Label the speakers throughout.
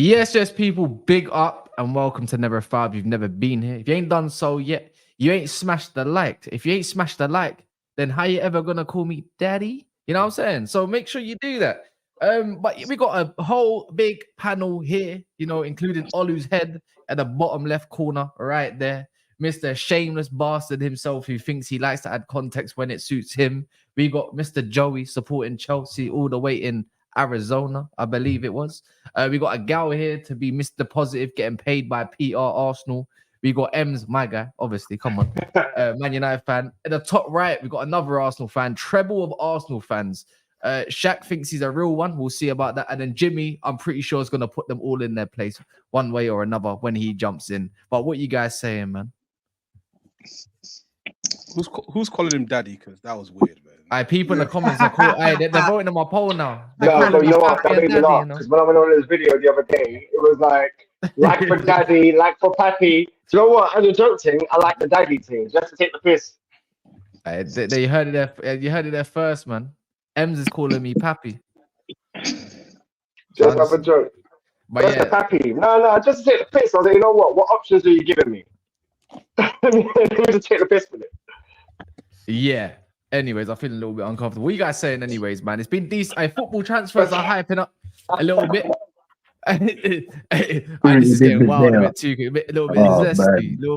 Speaker 1: Yes, people, big up and welcome to Never Five. You've never been here. If you ain't done so yet, you ain't smashed the like. If you ain't smashed the like, then how you ever gonna call me daddy? You know what I'm saying? So make sure you do that. But we got a whole big panel here, you know, including Olu's head at the bottom left corner, right there. Mr. Shameless Bastard himself, who thinks he likes to add context when it suits him. We got Mr. Joey supporting Chelsea all the way in Arizona, I believe it was. We got a gal here to be Mr. Positive, getting paid by PR Arsenal. We got Ems, my guy, obviously. Come on, Man United fan. At the top right, we got another Arsenal fan, treble of Arsenal fans. Shaq thinks he's a real one. We'll see about that. And then Jimmy, I'm pretty sure is going to put them all in their place one way or another when he jumps in. But what you guys saying, man?
Speaker 2: Who's calling him daddy? Because that was weird, man.
Speaker 1: People in the comments are cool. They're voting on my poll now.
Speaker 3: No, you know what? That made me laugh. Because when I went on this video the other day, it was like for daddy, like for pappy. Do you know what? As a joke thing, I like the daddy thing. Just to take the piss.
Speaker 1: They heard it there. You heard it there first, man. Ems is calling me pappy.
Speaker 3: Just have a joke. But just a pappy. No, just to take the piss. I was like, you know what? What options are you giving me? Let me just take the piss with it.
Speaker 1: Yeah. Anyways, I feel a little bit uncomfortable. What are you guys saying, anyways, man? It's been decent. Football transfers are hyping up a little bit. This is getting wild a bit too. A little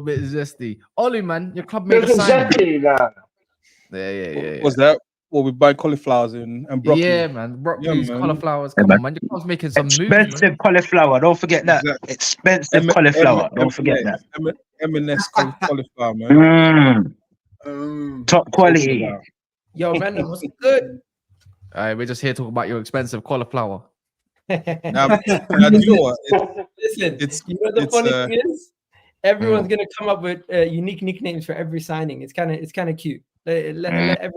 Speaker 1: bit zesty. Ollie, man, your club made a signing. Yeah.
Speaker 2: What's that? Well, we buy cauliflowers and broccoli.
Speaker 1: Yeah, man. Broccoli's, cauliflowers. Come on, man. Your club's making some moves.
Speaker 4: Expensive cauliflower. Don't forget that. Exactly. Expensive cauliflower. Don't forget that.
Speaker 2: M&S cauliflower, man.
Speaker 4: Top quality.
Speaker 5: Yo, man, that was good.
Speaker 1: All right, we're just here talking about your expensive cauliflower.
Speaker 2: Now, you know what?
Speaker 5: Listen, you know the funny thing is, everyone's gonna come up with unique nicknames for every signing. It's kind of cute. Let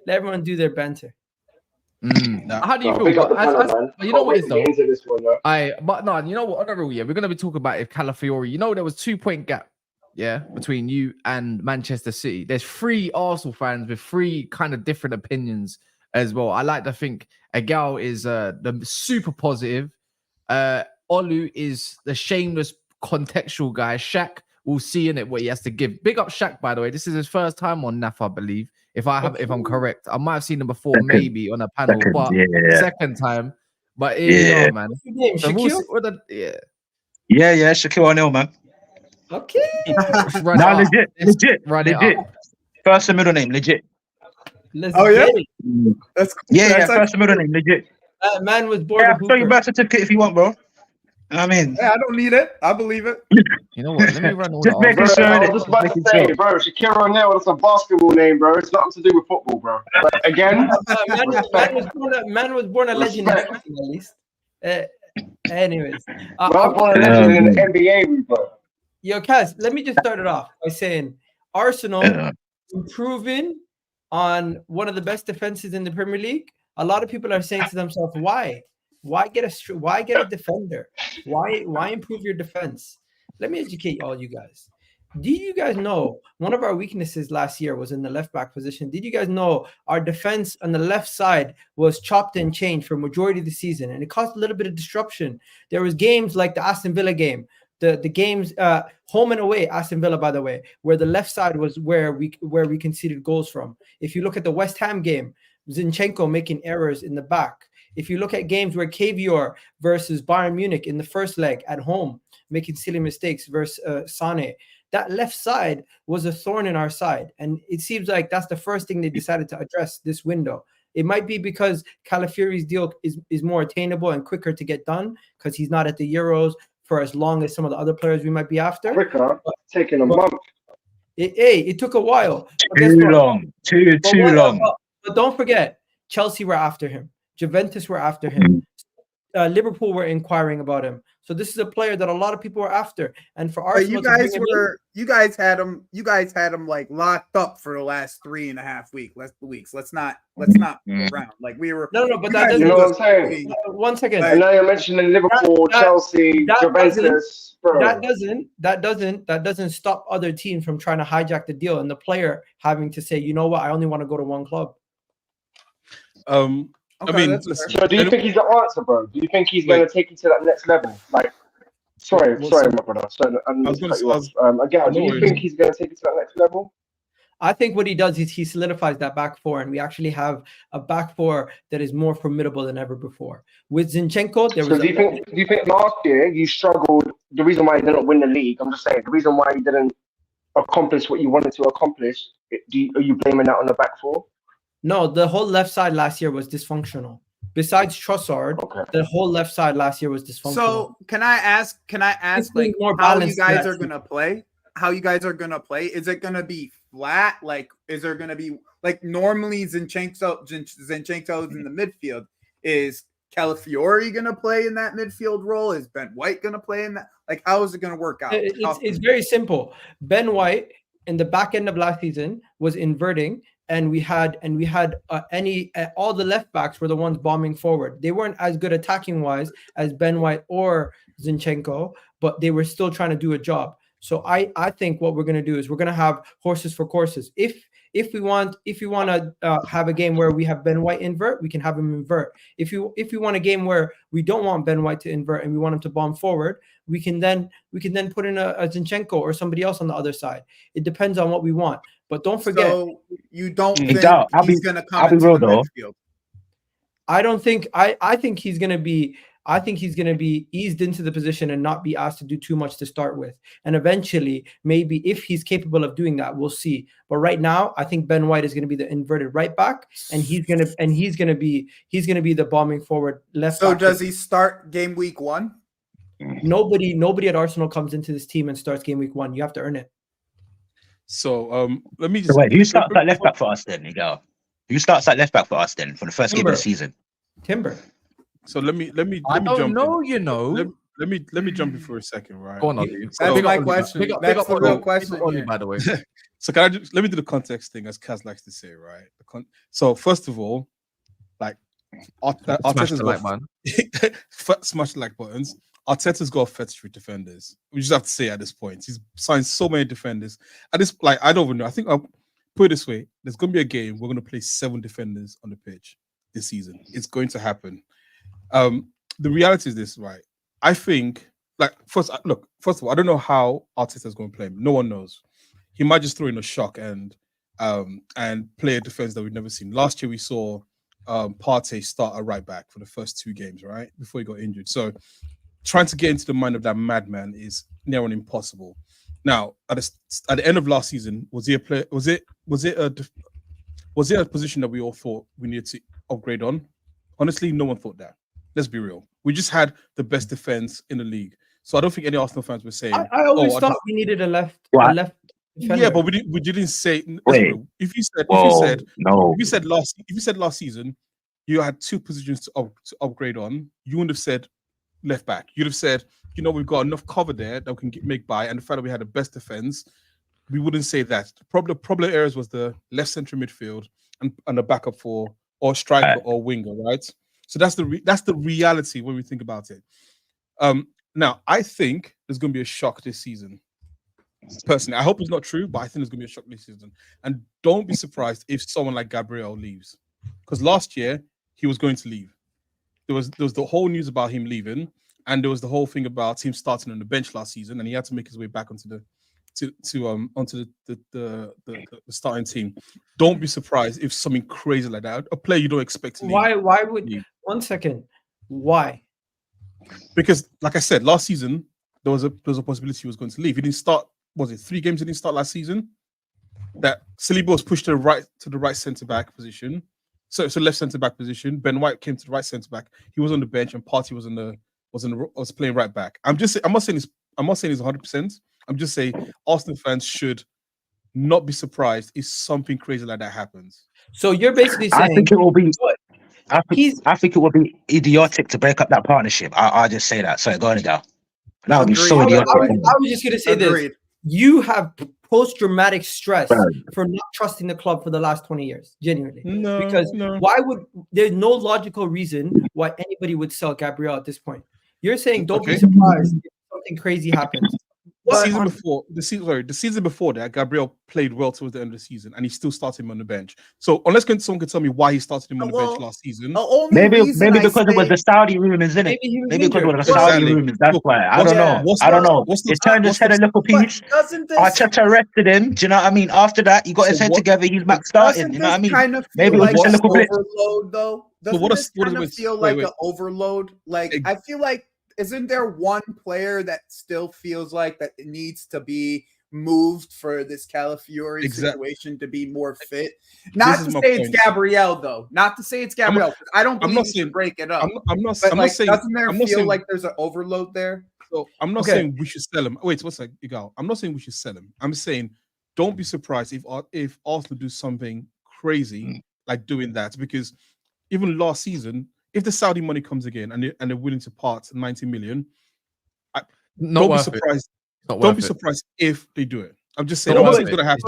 Speaker 5: everyone do their banter.
Speaker 1: How do you feel? You know what it is though. But no, you know what? On the real, we're gonna be talking about if Calafiori. You know, there was 2-point gap. Yeah, between you and Manchester City. There's 3 Arsenal fans with 3 kind of different opinions as well. I like to think Agal is the super positive. Olu is the shameless contextual guy. Shaq will see in it what he has to give. Big up Shaq, by the way. This is his first time on NAF, I believe. If I'm correct. I might have seen him before, maybe on a panel, second time. But here we are, man. So
Speaker 4: Shaquille O'Neal, man.
Speaker 5: Okay.
Speaker 4: Legit. First and middle name, legit.
Speaker 5: Let's get it.
Speaker 4: That's cool. Yeah, first and middle name, legit.
Speaker 5: That man was born.
Speaker 4: I'll show you birth certificate if you want, bro. I mean,
Speaker 2: I don't need it. I believe it.
Speaker 1: You know what? Let me run all
Speaker 3: just making sure. I was just about to say, bro, Shaquille O'Neal, that's a basketball name, bro. It's nothing to do with football, bro. But again,
Speaker 5: man was born a legend, at least. Anyways,
Speaker 3: born a legend in the NBA, bro.
Speaker 5: Yo, Kaz, let me just start it off by saying Arsenal improving on one of the best defenses in the Premier League. A lot of people are saying to themselves, why? Why get a defender? Why improve your defense? Let me educate all you guys. Do you guys know one of our weaknesses last year was in the left back position? Did you guys know our defense on the left side was chopped and changed for majority of the season, and it caused a little bit of disruption? There was games like the Aston Villa game, the games home and away, Aston Villa, by the way, where the left side was where we conceded goals from. If you look at the West Ham game, Zinchenko making errors in the back. If you look at games where Calafiori versus Bayern Munich in the first leg at home, making silly mistakes versus Sane, that left side was a thorn in our side. And it seems like that's the first thing they decided to address this window. It might be because Calafiori's deal is more attainable and quicker to get done because he's not at the Euros for as long as some of the other players we might be after.
Speaker 3: Quicker, taking a month.
Speaker 5: It took a while.
Speaker 4: Too long.
Speaker 5: But don't forget, Chelsea were after him. Juventus were after him. Liverpool were inquiring about him. So this is a player that a lot of people were after. And for Arsenal,
Speaker 6: you guys had him like locked up for the last 3.5 weeks. Let's not around. Like we were.
Speaker 5: No, but that doesn't.
Speaker 3: You know what I'm saying?
Speaker 5: 1 second.
Speaker 3: I know you're mentioning Liverpool, Chelsea, Juventus.
Speaker 5: That doesn't stop other teams from trying to hijack the deal and the player having to say, you know what, I only want to go to one club.
Speaker 2: I mean,
Speaker 6: that's
Speaker 2: listen,
Speaker 6: fair.
Speaker 3: So do you think he's the answer, bro? Do you think he's going to take you to that next level? Like, sorry, my brother. Sorry, I'm going to cut you off. Again, do you think he's going to take you to that next level?
Speaker 5: I think what he does is he solidifies that back four, and we actually have a back four that is more formidable than ever before. With Zinchenko, there was.
Speaker 3: So do you think last year you struggled? The reason why you didn't win the league, I'm just saying, the reason why you didn't accomplish what you wanted to accomplish, are you blaming that on the back four?
Speaker 5: No, the whole left side last year was dysfunctional. Besides Trossard, the whole left side last year was dysfunctional.
Speaker 6: So can I ask like how you guys are gonna play? How you guys are gonna play? Is it gonna be flat? Like, is there gonna be like normally Zinchenko's in the midfield? Is Calafiori gonna play in that midfield role? Is Ben White gonna play in that? Like, how is it gonna work out?
Speaker 5: It's very simple. Ben White in the back end of last season was inverting. And we had all the left backs were the ones bombing forward. They weren't as good attacking wise as Ben White or Zinchenko, but they were still trying to do a job. So I think what we're going to do is we're going to have horses for courses. If we want to have a game where we have Ben White invert, we can have him invert. If we want a game where we don't want Ben White to invert and we want him to bomb forward, we can then put in a Zinchenko or somebody else on the other side. It depends on what we want. But don't forget,
Speaker 6: so you don't think he's going to come into the midfield?
Speaker 5: I don't think. I think he's going to be. I think he's going to be eased into the position and not be asked to do too much to start with. And eventually, maybe if he's capable of doing that, we'll see. But right now, I think Ben White is going to be the inverted right back, and he's going to be the bombing forward left back.
Speaker 6: So does he start game week 1?
Speaker 5: Nobody at Arsenal comes into this team and starts game week 1. You have to earn it.
Speaker 2: So let me just
Speaker 4: wait. Who starts that left back for us then, Miguel? Who starts that left back for us then for the first game of the season?
Speaker 5: Timber.
Speaker 2: So let me
Speaker 1: I don't
Speaker 2: jump
Speaker 1: know,
Speaker 2: in.
Speaker 1: you know.
Speaker 2: Let me jump in for a second, right?
Speaker 1: Go on, Ollie.
Speaker 6: That's my question. That's the real question.
Speaker 1: Ollie, by the way.
Speaker 2: So can I let me do the context thing, as Kaz likes to say, right? So first of all, like
Speaker 1: Smash the like, man.
Speaker 2: Smash the like buttons. Arteta's got 33 defenders. We just have to say at this point, he's signed so many defenders. At this, like, I don't even know. I think I'll put it this way: there's going to be a game we're going to play 7 defenders on the pitch this season. It's going to happen. The reality is this, right? I think, like, first of all, I don't know how Arteta's going to play him. No one knows. He might just throw in a shock and play a defense that we've never seen. Last year we saw Partey start a right back for the first 2 games, right, before he got injured. So trying to get into the mind of that madman is near on impossible. Now, at the end of last season, was he a player? Was it a position that we all thought we needed to upgrade on? Honestly, no one thought that. Let's be real. We just had the best defense in the league, so I don't think any Arsenal fans were saying.
Speaker 5: I always thought we needed a left. Defender.
Speaker 2: Yeah, but we didn't say.
Speaker 4: Wait.
Speaker 2: If you said last season, you had 2 positions to upgrade on, you wouldn't have said left back. You'd have said, you know, we've got enough cover there that we can make by, and the fact that we had the best defense, we wouldn't say that. The problem areas was the left central midfield and the backup for or striker or winger, right? So that's the reality when we think about it. Now I think there's going to be a shock this season. Personally, I hope it's not true, but I think there's going to be a shock this season. And don't be surprised if someone like Gabriel leaves, because last year he was going to leave. There was the whole news about him leaving, and there was the whole thing about him starting on the bench last season, and he had to make his way back onto the starting team. Don't be surprised if something crazy like that, a player you don't expect to leave.
Speaker 5: Why would leave. 1 second? Why?
Speaker 2: Because, like I said, last season there was a possibility he was going to leave. He didn't start. Was it 3 games he didn't start last season? That Saliba was pushed to the right centre back position. So left centre back position. Ben White came to the right centre back. He was on the bench, and Partey was playing right back. I'm not saying it's 100%. I'm just saying Arsenal fans should not be surprised if something crazy like that happens.
Speaker 5: So you're basically saying
Speaker 4: I think it will be. I think it would be idiotic to break up that partnership. I'll just say that. Sorry, go on, Miguel. That would be so idiotic.
Speaker 5: I was just going to say this. You have post-traumatic stress for not trusting the club for the last 20 years, genuinely. Why would there's no logical reason why anybody would sell Gabriel at this point? You're saying don't be surprised if something crazy happens.
Speaker 2: the season before that, Gabriel played well towards the end of the season, and he still started him on the bench. So unless someone can tell me why he started him on the bench last season,
Speaker 4: maybe because it was the Saudi rumors, innit? Maybe because it was the Saudi rumors. That's why. I don't know. I don't know. It turned his head a little piece. Arteta arrested him. Do you know what I mean? After that, he got his head together. He's back starting. You know what I mean?
Speaker 6: Kind of
Speaker 4: maybe
Speaker 6: like
Speaker 4: a little bit
Speaker 6: overload, though. Doesn't it feel like an overload? Like I feel like. Isn't there one player that still feels like that it needs to be moved for this Calafiori situation to be more fit? Not to say it's Gabriel, though. Not to say it's Gabriel. I don't believe you should break it up.
Speaker 2: I'm not saying.
Speaker 6: Doesn't there feel like there's an overload there?
Speaker 2: So I'm not saying we should sell him. Wait, what's that? I'm not saying we should sell him. I'm saying don't be surprised if Arsenal do something crazy like doing that, because even last season, if the Saudi money comes again and they're willing to part 90 million, don't be surprised. Don't be surprised if they do it. I'm just saying it's going to happen.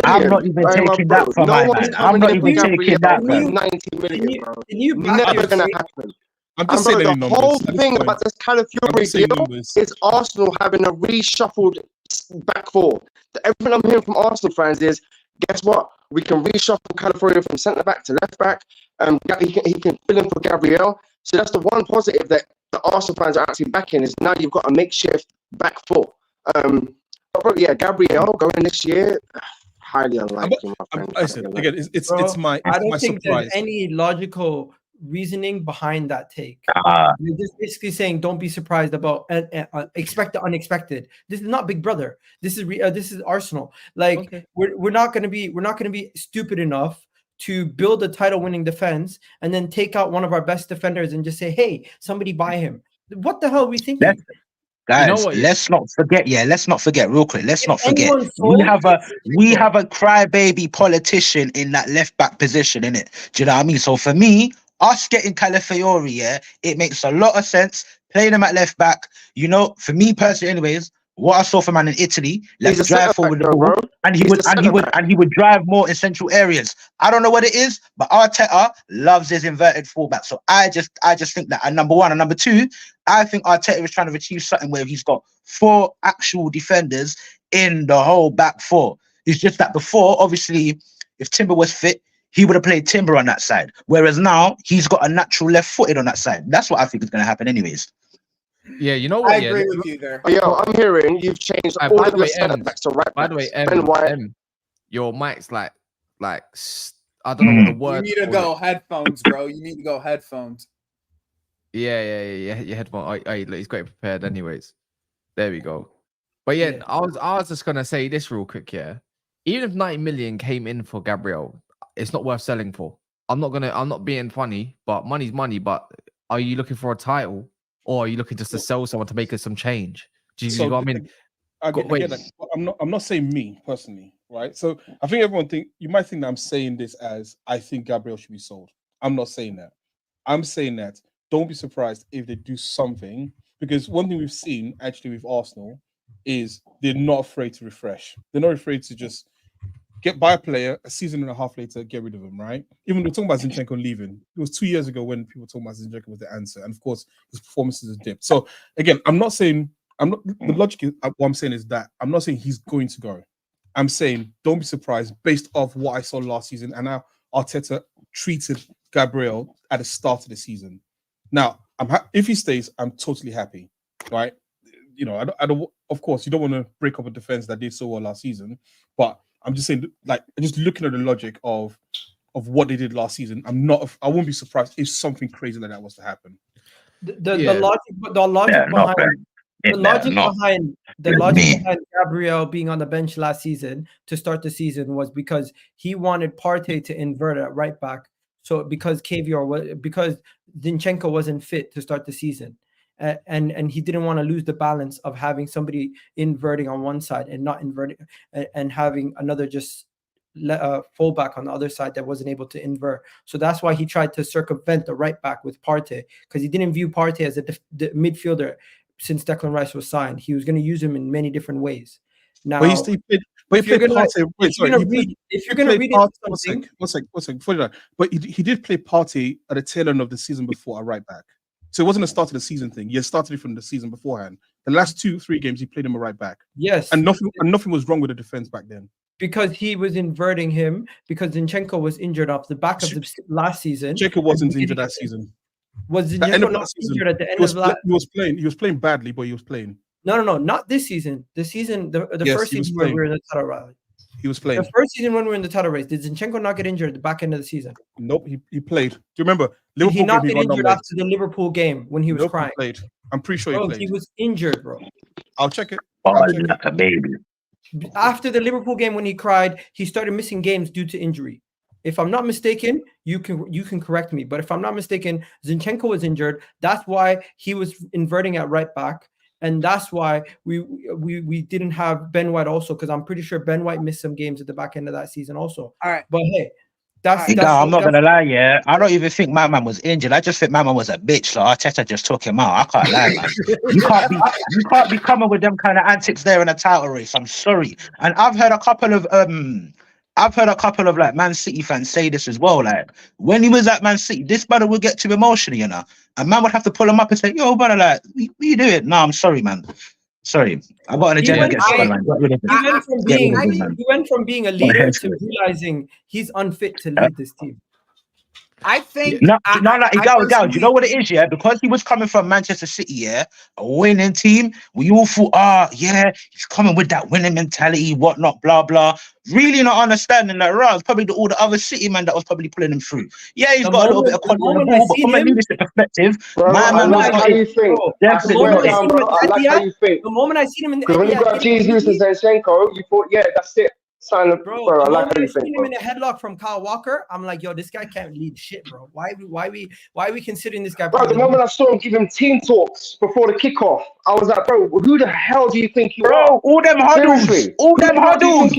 Speaker 4: I'm not even taking that from my man. I'm not even taking that.
Speaker 3: 90 million, bro.
Speaker 5: Never
Speaker 3: going to happen.
Speaker 2: I'm just saying
Speaker 3: the whole thing about this Califiori deal is Arsenal having a reshuffled back four. Everything I'm hearing from Arsenal fans is, guess what? We can reshuffle Califiori from centre back to left back. He can fill in for Gabriel. So that's the one positive that the Arsenal fans are actually backing, is now you've got a makeshift back four. Gabriel going next year, highly unlikely.
Speaker 2: Again, it's my
Speaker 5: I don't think
Speaker 2: surprise.
Speaker 5: there's any logical reasoning behind that take. You're just basically saying don't be surprised about expect the unexpected. This is not Big Brother. This is Arsenal. Like we're not going to be stupid enough to build a title-winning defense and then take out one of our best defenders and just say, "Hey, somebody buy him." What the hell are we thinking?
Speaker 4: Guys, you know let's not forget. Yeah, let's not forget real quick. Let's not forget. We have a crybaby politician in that left back position, innit? Do you know what I mean? So for me, us getting Calafiori, it makes a lot of sense. Playing him at left back, you know, for me personally, anyways. What I saw from man in Italy, let's drive forward the ball, and he would drive more in central areas. I don't know what it is, but Arteta loves his inverted fullback. So I just think that, and number one, and number two, I think Arteta is trying to achieve something where he's got 4 actual defenders in the whole back 4. It's just that before, obviously, if Timber was fit, he would have played Timber on that side. Whereas now he's got a natural left-footed on that side. That's what I think is going to happen, anyways.
Speaker 1: Yeah, you know what?
Speaker 6: I agree with you there.
Speaker 3: Yo, I'm hearing you've changed all of your centre backs to right backs.
Speaker 1: By the way, your mic's like I don't know what the word.
Speaker 6: You need to go headphones, bro. You need to go headphones.
Speaker 1: Yeah. Your headphone. He's got it prepared, anyways. There we go. But yeah, I was just gonna say this real quick. Yeah, even if 90 million came in for Gabriel, it's not worth selling for. I'm not being funny, but money's money. But are you looking for a title? Or are you looking just to sell someone to make us some change? Do you know what I mean?
Speaker 2: I'm not saying me personally, right? So I think you might think that I'm saying this as I think Gabriel should be sold. I'm not saying that. I'm saying that don't be surprised if they do something, because one thing we've seen actually with Arsenal is they're not afraid to refresh. They're not afraid to just buy a player, a season and a half later, get rid of him, right? Even we're talking about Zinchenko leaving. It was 2 years ago when people talking about Zinchenko was the answer. And of course, his performances have dipped. So again, the logic is, what I'm saying is that I'm not saying he's going to go. I'm saying don't be surprised based off what I saw last season and how Arteta treated Gabriel at the start of the season. Now, if he stays, I'm totally happy, right? You know, I don't. Of course, you don't want to break up a defense that did so well last season, but I'm just saying, like, just looking at the logic of what they did last season, I won't be surprised if something crazy like that was to happen.
Speaker 5: The logic behind Gabriel being on the bench last season to start the season was because he wanted Partey to invert at right back. So because Zinchenko wasn't fit to start the season. And he didn't want to lose the balance of having somebody inverting on one side and not inverting, and having another just fullback on the other side that wasn't able to invert. So that's why he tried to circumvent the right back with Partey, because he didn't view Partey as the midfielder since Declan Rice was signed. He was going to use him in many different ways. Now, if you're going to read something,
Speaker 2: one second, before that, but he did play Partey at the tail end of the season before a right back. So it wasn't a start of the season thing. He started it from the season beforehand. The last 2-3 games, he played him a right back.
Speaker 5: Yes.
Speaker 2: And nothing was wrong with the defense back then.
Speaker 5: Because he was inverting him, because Zinchenko was injured off the back of the last season.
Speaker 2: Zinchenko wasn't injured that season.
Speaker 5: Was Zinchenko not injured at the end of last?
Speaker 2: He was playing badly, but he was playing.
Speaker 5: No, not this season. The first season where we were in the title rally.
Speaker 2: He was playing.
Speaker 5: The first season when we were in the title race, did Zinchenko not get injured at the back end of the season?
Speaker 2: Nope, he played. Do you remember?
Speaker 5: Did he not get injured after the Liverpool game when he was crying?
Speaker 2: He played. I'm pretty sure he played.
Speaker 5: He was injured, bro.
Speaker 2: I'll check it.
Speaker 4: Baby.
Speaker 5: After the Liverpool game when he cried, he started missing games due to injury. If I'm not mistaken, you can correct me, but if I'm not mistaken, Zinchenko was injured. That's why he was inverting at right back. And that's why we didn't have Ben White also, because I'm pretty sure Ben White missed some games at the back end of that season also.
Speaker 6: All right.
Speaker 5: But hey,
Speaker 4: I'm not gonna lie, yeah. I don't even think my man was injured. I just think my man was a bitch. So Arteta just took him out. I can't lie, man. You can't be coming with them kind of antics there in a title race. I'm sorry. And I've heard a couple of like Man City fans say this as well. Like when he was at Man City, this brother would get too emotional, you know. And man would have to pull him up and say, "Yo, brother, like, what you doing?" No, I'm sorry, man. Sorry, I got an agenda against him, man.
Speaker 5: He went from being a leader to realizing he's unfit to lead this team.
Speaker 6: I think
Speaker 4: do you know what it is, yeah? Because he was coming from Manchester City, yeah, a winning team. We all thought, yeah, he's coming with that winning mentality, whatnot, blah blah. Really not understanding that, right? It's probably all the other City man that was probably pulling him through. Yeah, he's got a little bit of quality on the ball, but from a leadership perspective,
Speaker 3: my man was how you think.
Speaker 5: The moment I seen him in the
Speaker 3: when you got Jesus and Zinchenko, you thought, yeah, that's it. Sign up, bro. I like how you think,
Speaker 5: seen him in a headlock from Kyle Walker. I'm like, yo, this guy can't lead shit, bro. Why are we considering this guy?
Speaker 3: Bro, the moment I saw him give him team talks before the kickoff, I was like, bro, who the hell do you think you are?
Speaker 4: All them huddles.
Speaker 3: Seriously.
Speaker 4: All them huddles.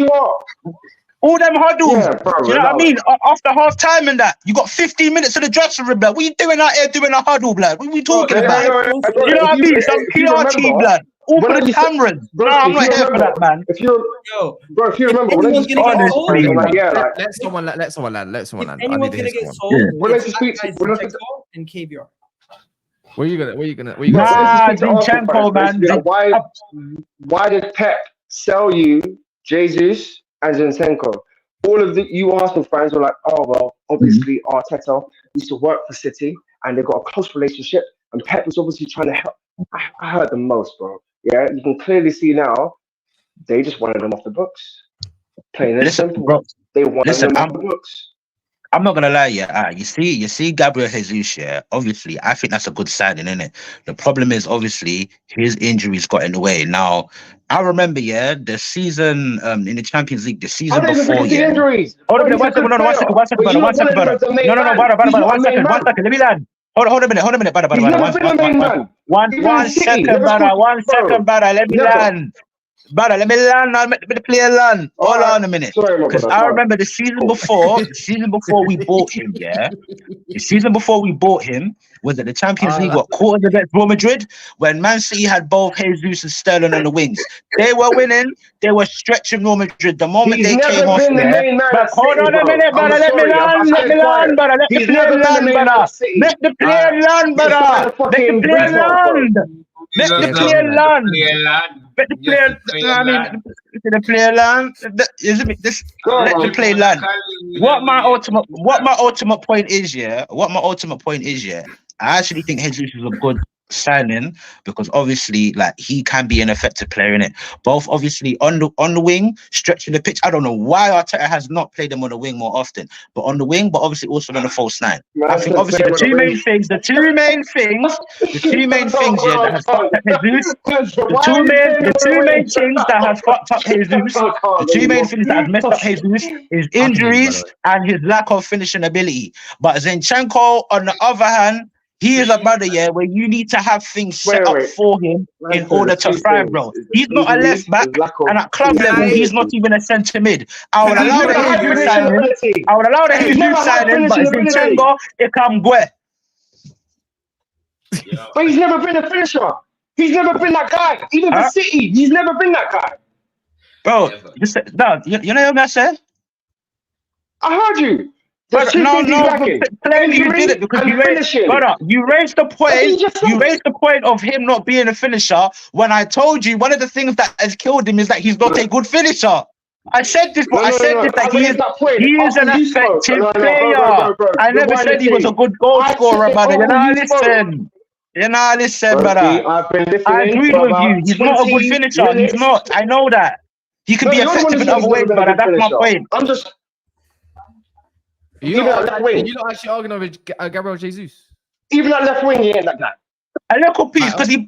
Speaker 4: All them huddles.
Speaker 3: Yeah, bro,
Speaker 4: do you know what I mean? After half time and that, you got 15 minutes of the dressing room, blood. What are you doing out here doing a huddle, blood? What are we talking about? You know what I mean? Some PR team, blood. All for the cameras. No, I'm not here for that, man.
Speaker 3: If you remember,
Speaker 1: let someone land.
Speaker 5: Anyone's gonna get sold. And KVR.
Speaker 1: Where you gonna?
Speaker 4: Nah, Zinchenko, man.
Speaker 3: Why did Pep sell you Jesus and Zinchenko? All of you Arsenal fans were like, oh well, obviously Arteta used to work for City and they got a close relationship, and Pep was obviously trying to help. I heard them most, bro. Yeah, you can clearly see now they just wanted them off the books. Plain and simple. Bro, they wanted them off the books.
Speaker 4: I'm not gonna lie, yeah. You see Gabriel Jesus, yeah. Obviously, I think that's a good signing, isn't it? The problem is obviously his injuries got in the way. Now, I remember, yeah, the season in the Champions League, the season before, yeah.
Speaker 3: Injuries.
Speaker 4: Hold on, one second, brother. One second. No, 1 second. Let me land. Hold a minute, brother. One second, brother. Let me land. Brother, let me land. Let me play land. Hold on a minute. Because I remember the season before we bought him, yeah. The season before we bought him was at the Champions League, quarters against Real Madrid, when Man City had both Jesus and Sterling on the wings. They were winning. They were stretching Real Madrid. The moment they came off there. But hold on a minute, brother. Let me land, brother. Let the player land, brother. Let the player land, brother. Let the player land. Let the player land. Let the player. I mean, the player land. Let the play land. What my ultimate point is, yeah. I actually think Jesus is a good signing because obviously, like, he can be an effective player in it. Both obviously on the wing, stretching the pitch. I don't know why Arteta has not played them on the wing more often, but on the wing, but obviously also on the false nine. I think obviously the two main things, yeah, that has fucked up Jesus. The two main things that has fucked up Jesus. The two main things that have messed up Jesus is injuries and his lack of finishing ability. But Zinchenko, on the other hand, he is a brother, yeah, where you need to have things set up for him in order to thrive, bro. He's not a left back, and at club level, he's not even a centre mid. I would allow the Jesus signing, but Zinchenko, it can go.
Speaker 3: But he's never been a finisher. He's never been that guy. Even for City, he's never been that guy.
Speaker 4: Bro, you know what I said?
Speaker 3: I heard you. There's two things he's lacking.
Speaker 4: Clearly you did it because you raised the point. You raised the point of him not being a finisher. When I told you one of the things that has killed him is that he's not a good finisher. I said this, but that he is an effective player. I never said he was a good goal scorer, brother. You know, listen, brother. I agreed with you. He's not a good finisher. He's not. I know that. He can be effective in other ways, brother. That's my point.
Speaker 3: I'm just.
Speaker 1: You're not actually arguing over Gabriel Jesus.
Speaker 3: Even at left wing, he ain't that guy.
Speaker 4: A little piece because he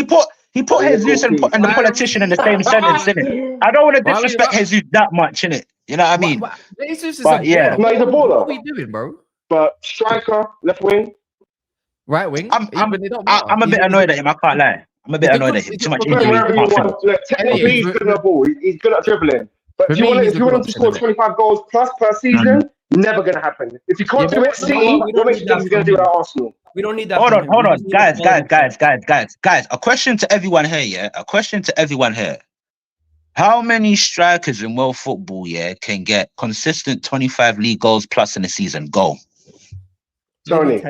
Speaker 4: put Jesus and the politician in the same sentence, innit? I don't want to disrespect Jesus that much, innit? You know what I mean?
Speaker 1: Jesus is he's a baller. What are we doing, bro?
Speaker 3: But striker, left wing,
Speaker 1: right wing.
Speaker 4: I'm a bit annoyed at him. I can't lie. I'm a bit annoyed at him. Too much injury.
Speaker 3: Technically, he's good at ball. He's good at dribbling. But if you want him to score 25 goals plus per season, never gonna happen. If you can't do it, City, what makes you think he's gonna do it at Arsenal?
Speaker 5: We don't need that.
Speaker 4: Hold on, guys. A question to everyone here, yeah. A question to everyone here. How many strikers in world football, yeah, can get consistent 25 league goals plus in a season? Go.
Speaker 3: Tony.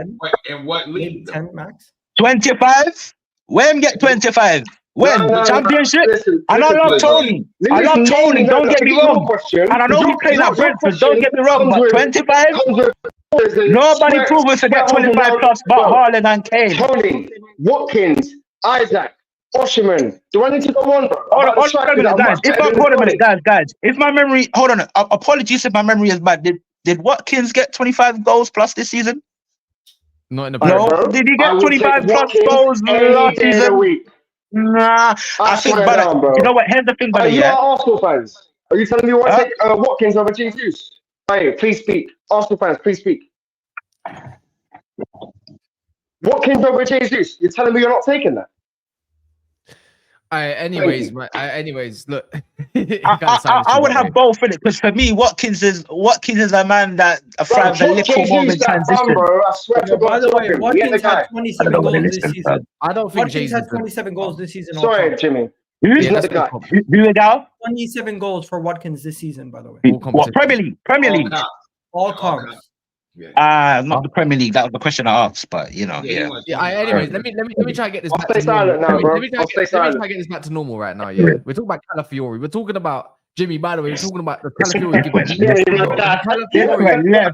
Speaker 7: And what league?
Speaker 5: 10 max.
Speaker 4: 25? When get 25? When? The championship?
Speaker 3: Listen,
Speaker 4: and I love Tony. I love Tony, don't get me wrong. And I know he played at Brentford, don't get me wrong, but 25? Nobody proven to get 25 plus but Haaland and Kane.
Speaker 3: Tony, Watkins, Isaac, Osherman. Do I need to go on, bro?
Speaker 4: Hold on a minute, guys. If my memory, hold on. Apologies if my memory is bad. Did Watkins get 25 goals plus this season?
Speaker 1: Not in the
Speaker 4: No. Did he get 25 plus goals last season? Nah, I think, brother. You know what? Here's the thing, brother.
Speaker 3: You are Arsenal fans. Are you telling me you want to take Watkins over Jesus? Hey, please speak. Arsenal fans, please speak. Watkins over Jesus. You're telling me you're not taking that?
Speaker 1: Anyways, look.
Speaker 4: I would have both in it because for me, Watkins is a man that thrives a little more in transition.
Speaker 3: Bro, I swear to God.
Speaker 5: By the way, Watkins had 27 goals this season.
Speaker 1: I don't think
Speaker 5: Watkins had 27 goals this season.
Speaker 3: Sorry, Jimmy.
Speaker 4: Who's the guy? Who is that?
Speaker 5: 27 goals for Watkins this season, by the way.
Speaker 4: What Premier League?
Speaker 5: All comps.
Speaker 4: Not the Premier League. That was the question I asked, but you know,
Speaker 1: Anyways, let me try and get this back
Speaker 3: to normal. Let me try
Speaker 1: and get this back to normal right now. Yeah, we're talking about Calafiori. We're talking about Jimmy. By the way, we're talking about the Califiori.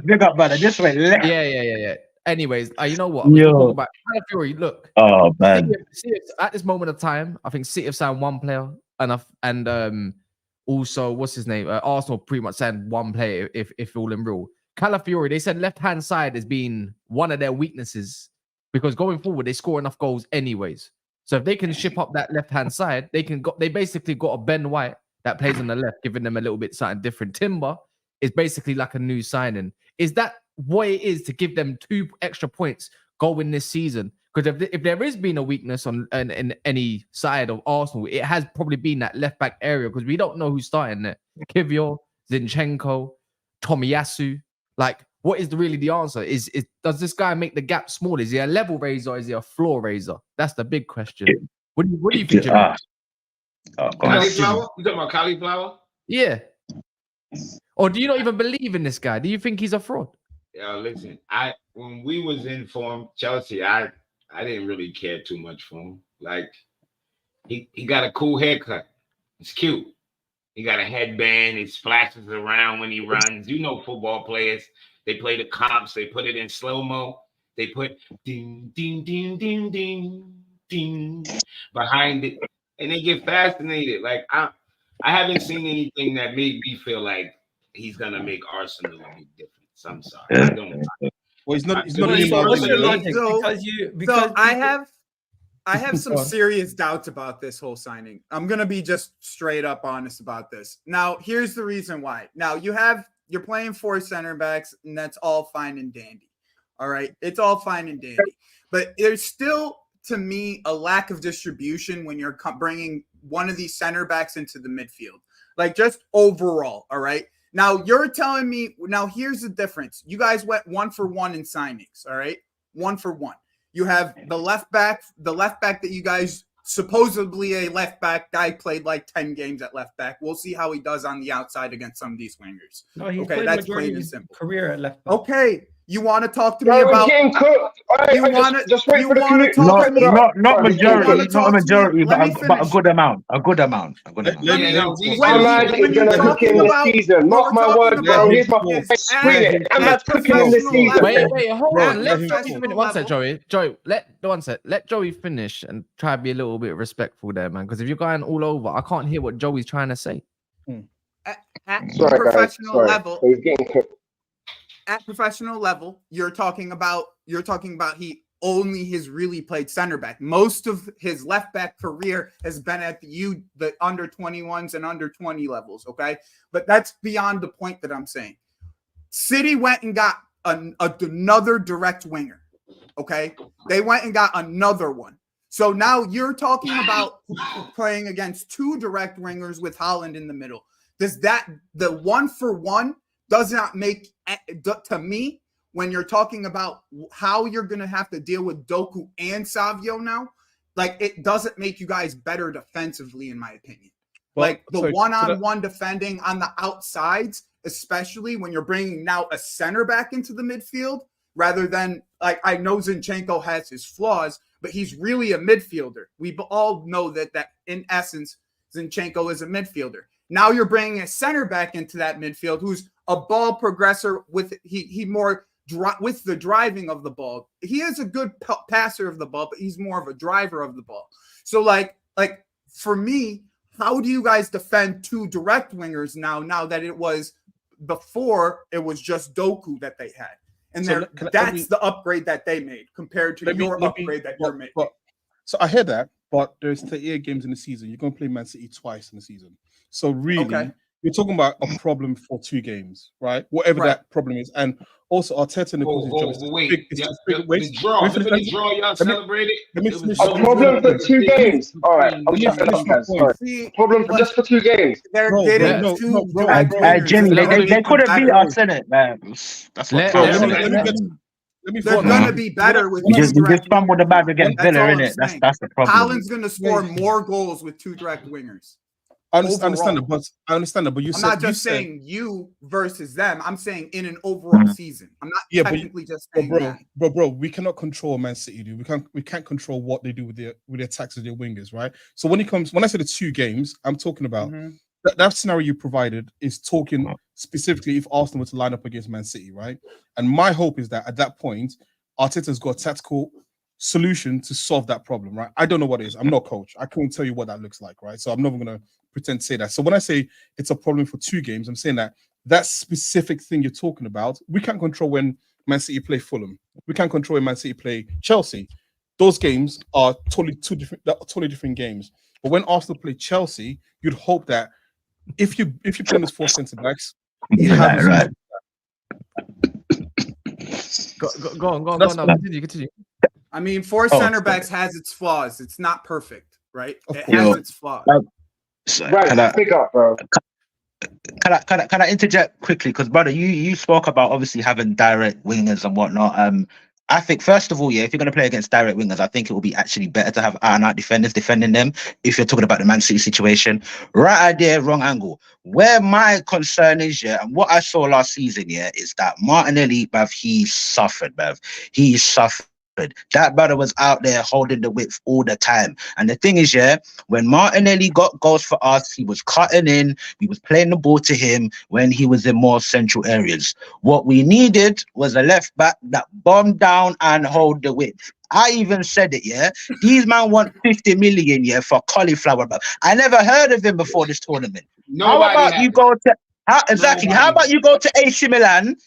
Speaker 4: Big up, brother. This way, left.
Speaker 1: Yeah. Anyways, you know what? We're talking about Califiori. Look.
Speaker 4: Oh man.
Speaker 1: At this moment of time, I think City have signed one player and also what's his name? Arsenal pretty much signed one player. If all in real. Calafiori, they said left-hand side has been one of their weaknesses because going forward, they score enough goals anyways. So if they can ship up that left-hand side, they basically got a Ben White that plays on the left, giving them a little bit something different. Timber is basically like a new signing. Is that what it is to give them 2 extra points going this season? Because if there has been a weakness in any side of Arsenal, it has probably been that left-back area because we don't know who's starting there. Kivior, Zinchenko, Tomiyasu. Like, what is really the answer? Is does this guy make the gap small? Is he a level raiser or is he a floor raiser? That's the big question. What do you think, Jimmy?
Speaker 7: Cauliflower? You talking about Cauliflower?
Speaker 1: Yeah. Or do you not even believe in this guy? Do you think he's a fraud?
Speaker 7: Yeah, listen. When we was in form, Chelsea, I didn't really care too much for him. Like, he got a cool haircut. It's cute. He got a headband. He splashes around when he runs. You know football players. They play the comps. They put it in slow-mo. They put ding, ding, ding, ding, ding, ding behind it. And they get fascinated. Like, I haven't seen anything that made me feel like he's going to make Arsenal a big difference. I'm sorry. I don't.
Speaker 2: Well, he's not.
Speaker 5: What's your logic? Because
Speaker 6: I have some serious doubts about this whole signing. I'm going to be just straight up honest about this. Now, here's the reason why. Now, you're playing 4 center backs, and that's all fine and dandy. All right? It's all fine and dandy. But there's still, to me, a lack of distribution when you're bringing one of these center backs into the midfield. Like, just overall, all right? Now, you're telling me, now here's the difference. You guys went 1-for-1 in signings, all right? 1-for-1. You have the left back that you guys supposedly a left back guy, played like 10 games at left back. We'll see how he does on the outside against some of these wingers.
Speaker 5: No, he's
Speaker 6: Okay,
Speaker 5: played
Speaker 6: that's
Speaker 5: majority
Speaker 6: plain
Speaker 5: of
Speaker 6: and
Speaker 5: his
Speaker 6: simple.
Speaker 5: career at left back.
Speaker 6: Okay, you want to talk to me
Speaker 3: Bro, we're
Speaker 6: about?
Speaker 3: getting cooked.
Speaker 6: You want to
Speaker 3: just wait
Speaker 6: you
Speaker 3: for the
Speaker 6: want to
Speaker 3: commu-
Speaker 6: talk
Speaker 3: Cut
Speaker 6: to
Speaker 3: it
Speaker 6: me?
Speaker 3: out.
Speaker 4: Not
Speaker 3: Bro, we're getting
Speaker 4: majority,
Speaker 3: cooked.
Speaker 4: not a majority,
Speaker 6: Let me
Speaker 4: but a
Speaker 6: finish.
Speaker 4: good amount. A good amount.
Speaker 6: Let me
Speaker 7: these
Speaker 3: My
Speaker 7: guys-
Speaker 3: man is gonna cook in the season. Mark my word, bro. Here's my screen it. I'm not cooking in the season.
Speaker 1: Wait, hold
Speaker 6: At
Speaker 1: on. Let
Speaker 2: him
Speaker 1: Joey
Speaker 2: talk.
Speaker 1: finish. One sec, Joey. Let Joey finish and try to be a little bit respectful there, man. Because if you're going all over, I can't hear what Joey's trying to say.
Speaker 6: At
Speaker 3: Sorry, guys.
Speaker 6: professional
Speaker 3: Sorry.
Speaker 6: level,
Speaker 3: He's getting cooked.
Speaker 6: at professional level, you're talking about he only has really played center back. Most of his left back career has been at the under 21s and under 20 levels. Okay, but that's beyond the point that I'm saying. City went and got another direct winger. Okay, they went and got another one. So now you're talking about playing against two direct wingers with Haaland in the middle. Does that, the 1-for-1 does not make, to me, when you're talking about how you're going to have to deal with Doku and Savio now, like, it doesn't make you guys better defensively, in my opinion.
Speaker 2: Well,
Speaker 6: like the one-on-one defending on the outsides, especially when you're bringing now a center back into the midfield, rather than, like, I know Zinchenko has his flaws, but he's really a midfielder. We all know that in essence, Zinchenko is a midfielder. Now you're bringing a center back into that midfield who's a ball progressor with he more with the driving of the ball. He is a good passer of the ball, but he's more of a driver of the ball. So like for me, how do you guys defend two direct wingers now that it was before it was just Doku that they had? And
Speaker 2: So
Speaker 6: that's the upgrade that they made compared to your upgrade that you're making.
Speaker 2: So I hear that, but there's 38 games in the season. You're going to play Man City twice in the season. So really, you're talking about a problem for 2 games, right? Whatever that problem is. And also, Arteta and the
Speaker 7: the draw y'all celebrated.
Speaker 3: A problem for 2 games. All right, I'm shutting up, guys. Sorry. Problem for just for 2 games.
Speaker 6: They're getting two direct wingers.
Speaker 4: Jimmy, they couldn't beat us, innit, man? That's what
Speaker 6: They're gonna be better with
Speaker 4: you just fumbled the bag against Villa, innit? That's the problem.
Speaker 6: Haaland's gonna score more goals with 2 direct wingers.
Speaker 2: I understand that, but you
Speaker 6: I'm
Speaker 2: said
Speaker 6: not just saying you versus them. I'm saying in an overall season. I'm not technically just saying that.
Speaker 2: Bro, we cannot control Man City, dude. We can't control what they do with their attacks of their wingers, right? So when I say the 2 games, I'm talking about that scenario you provided is talking specifically if Arsenal were to line up against Man City, right? And my hope is that at that point, Arteta's got a tactical solution to solve that problem, right? I don't know what it is. I'm not a coach. I couldn't tell you what that looks like, right? So I'm not going to pretend to say that. So when I say it's a problem for 2 games, I'm saying that specific thing you're talking about, we can't control when Man City play Fulham. We can't control when Man City play Chelsea. Those games are totally different games. But when Arsenal play Chelsea, you'd hope that if you play those 4 centre backs, you have
Speaker 4: right.
Speaker 1: Go on. Continue.
Speaker 6: I mean, 4 center backs has its flaws. It's not perfect, right? It has its flaws.
Speaker 3: Right, pick up, bro.
Speaker 4: Can I interject quickly? Because brother, you spoke about obviously having direct wingers and whatnot. I think first of all, if you're going to play against direct wingers, I think it will be actually better to have out defenders defending them. If you're talking about the Man City situation, right idea, wrong angle. Where my concern is, and what I saw last season, is that Martinelli, bruv, he suffered. That brother was out there holding the width all the time. And the thing is, when Martinelli got goals for us, he was cutting in. We was playing the ball to him when he was in more central areas. What we needed was a left back that bombed down and hold the width. I even said it, These man want 50 million, for Cauliflower. But I never heard of him before this tournament. How about you go to... How about you go to AC Milan,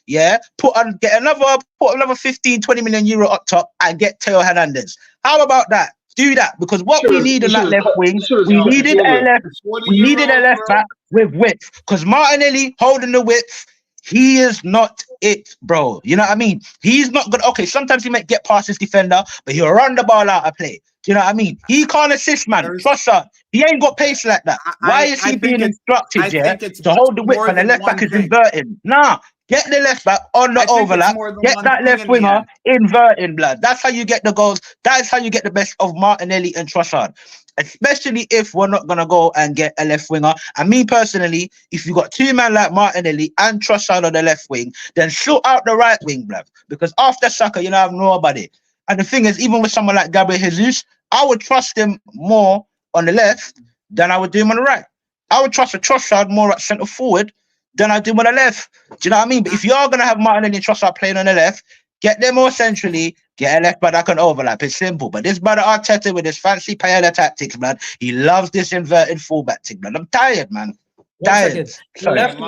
Speaker 4: put another 15, 20 million euro up top and get Theo Hernandez. How about that? Do that, because what we need in that left wing, we needed a left back with width. Because Martinelli holding the width, he is not it, bro. You know what I mean? He's not good. Okay, sometimes he might get past his defender, but he'll run the ball out of play. Do you know what I mean? He can't assist, man. Trust her. He ain't got pace like that. Why is he being instructed, to hold the width and the left back is inverting? Nah, Get the left back on the
Speaker 6: I think it's
Speaker 4: overlap.
Speaker 6: more than
Speaker 4: Get
Speaker 6: one
Speaker 4: that
Speaker 6: thing
Speaker 4: left
Speaker 6: in the
Speaker 4: winger
Speaker 6: end.
Speaker 4: inverting, blood. That's how you get the goals. That is how you get the best of Martinelli and Trossard. Especially if we're not gonna go and get a left winger. And me personally, if you got two men like Martinelli and Trossard on the left wing, then sort out the right wing, blood. Because after Saka, you don't have nobody. And the thing is, even with someone like Gabriel Jesus, I would trust him more on the left than I would do him on the right. I would trust a Trossard more at centre forward than I do on the left. Do you know what I mean? But if you're gonna have Martinelli and Trossard playing on the left, get them more centrally, get a left back that can overlap. It's simple. But this brother Arteta with his fancy paella tactics, man, he loves this inverted fullback thing, man. I'm tired, man. Tired.
Speaker 5: The left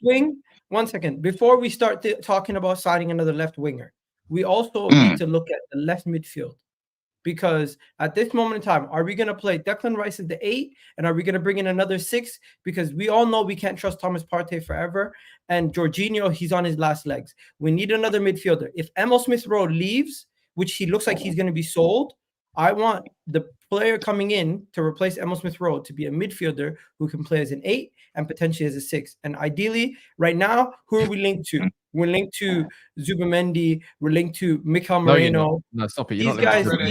Speaker 5: wing. 1 second. Before we start talking about signing another left winger, we also need to look at the left midfield. Because at this moment in time, are we going to play Declan Rice as the 8? And are we going to bring in another 6? Because we all know we can't trust Thomas Partey forever. And Jorginho, he's on his last legs. We need another midfielder. If Emil Smith-Rowe leaves, which he looks like he's going to be sold, I want the player coming in to replace Emil Smith-Rowe to be a midfielder who can play as an 8 and potentially as a 6. And ideally, right now, who are we linked to? We're linked to Zubimendi. We're linked to Mikel Moreno.
Speaker 1: No, stop it.
Speaker 5: These guys, we were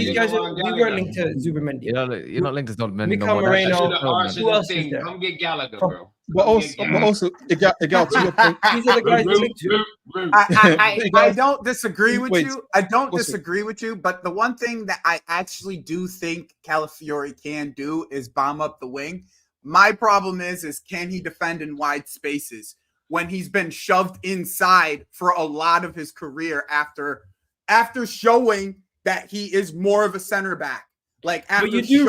Speaker 5: linked to Zubimendi.
Speaker 1: You're not linked to Zubimendi.
Speaker 5: Mikel Moreno. Who else is there?
Speaker 7: Come get Gallagher, bro.
Speaker 2: But also, Igal, to your point,
Speaker 5: these are the guys we're linked to.
Speaker 6: I don't disagree with you. I don't disagree with you. But the one thing that I actually do think Calafiori can do is bomb up the wing. My problem is can he defend in wide spaces when he's been shoved inside for a lot of his career after showing that he is more of a center back. Like, after
Speaker 5: but you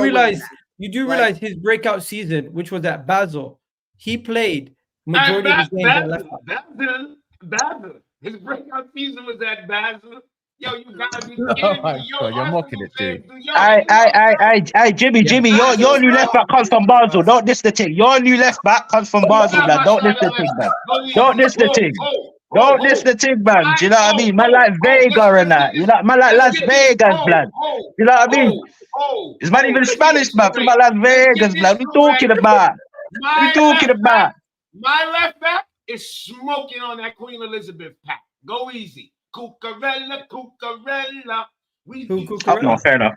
Speaker 5: do realize his breakout season, which was at Basel, he played majority of his games at left back.
Speaker 7: Basel. His breakout season was at Basel. Yo, you gotta be kidding me.
Speaker 1: You're mocking it, dude.
Speaker 4: Jimmy, your new left back comes from Basel. Don't diss the thing. Your new left back comes from Basel, man. Don't diss the thing, man. Don't diss the thing. Don't diss the thing, man. Do you know what I mean? Man like Vega and that. You know, man like Las Vegas, man. You know what I mean? It's not even Spanish, man. It's about Las Vegas, man. What are you talking about? What are you talking about?
Speaker 7: My left back is smoking on that Queen Elizabeth pack. Go easy. Cucurella.
Speaker 4: No, fair enough.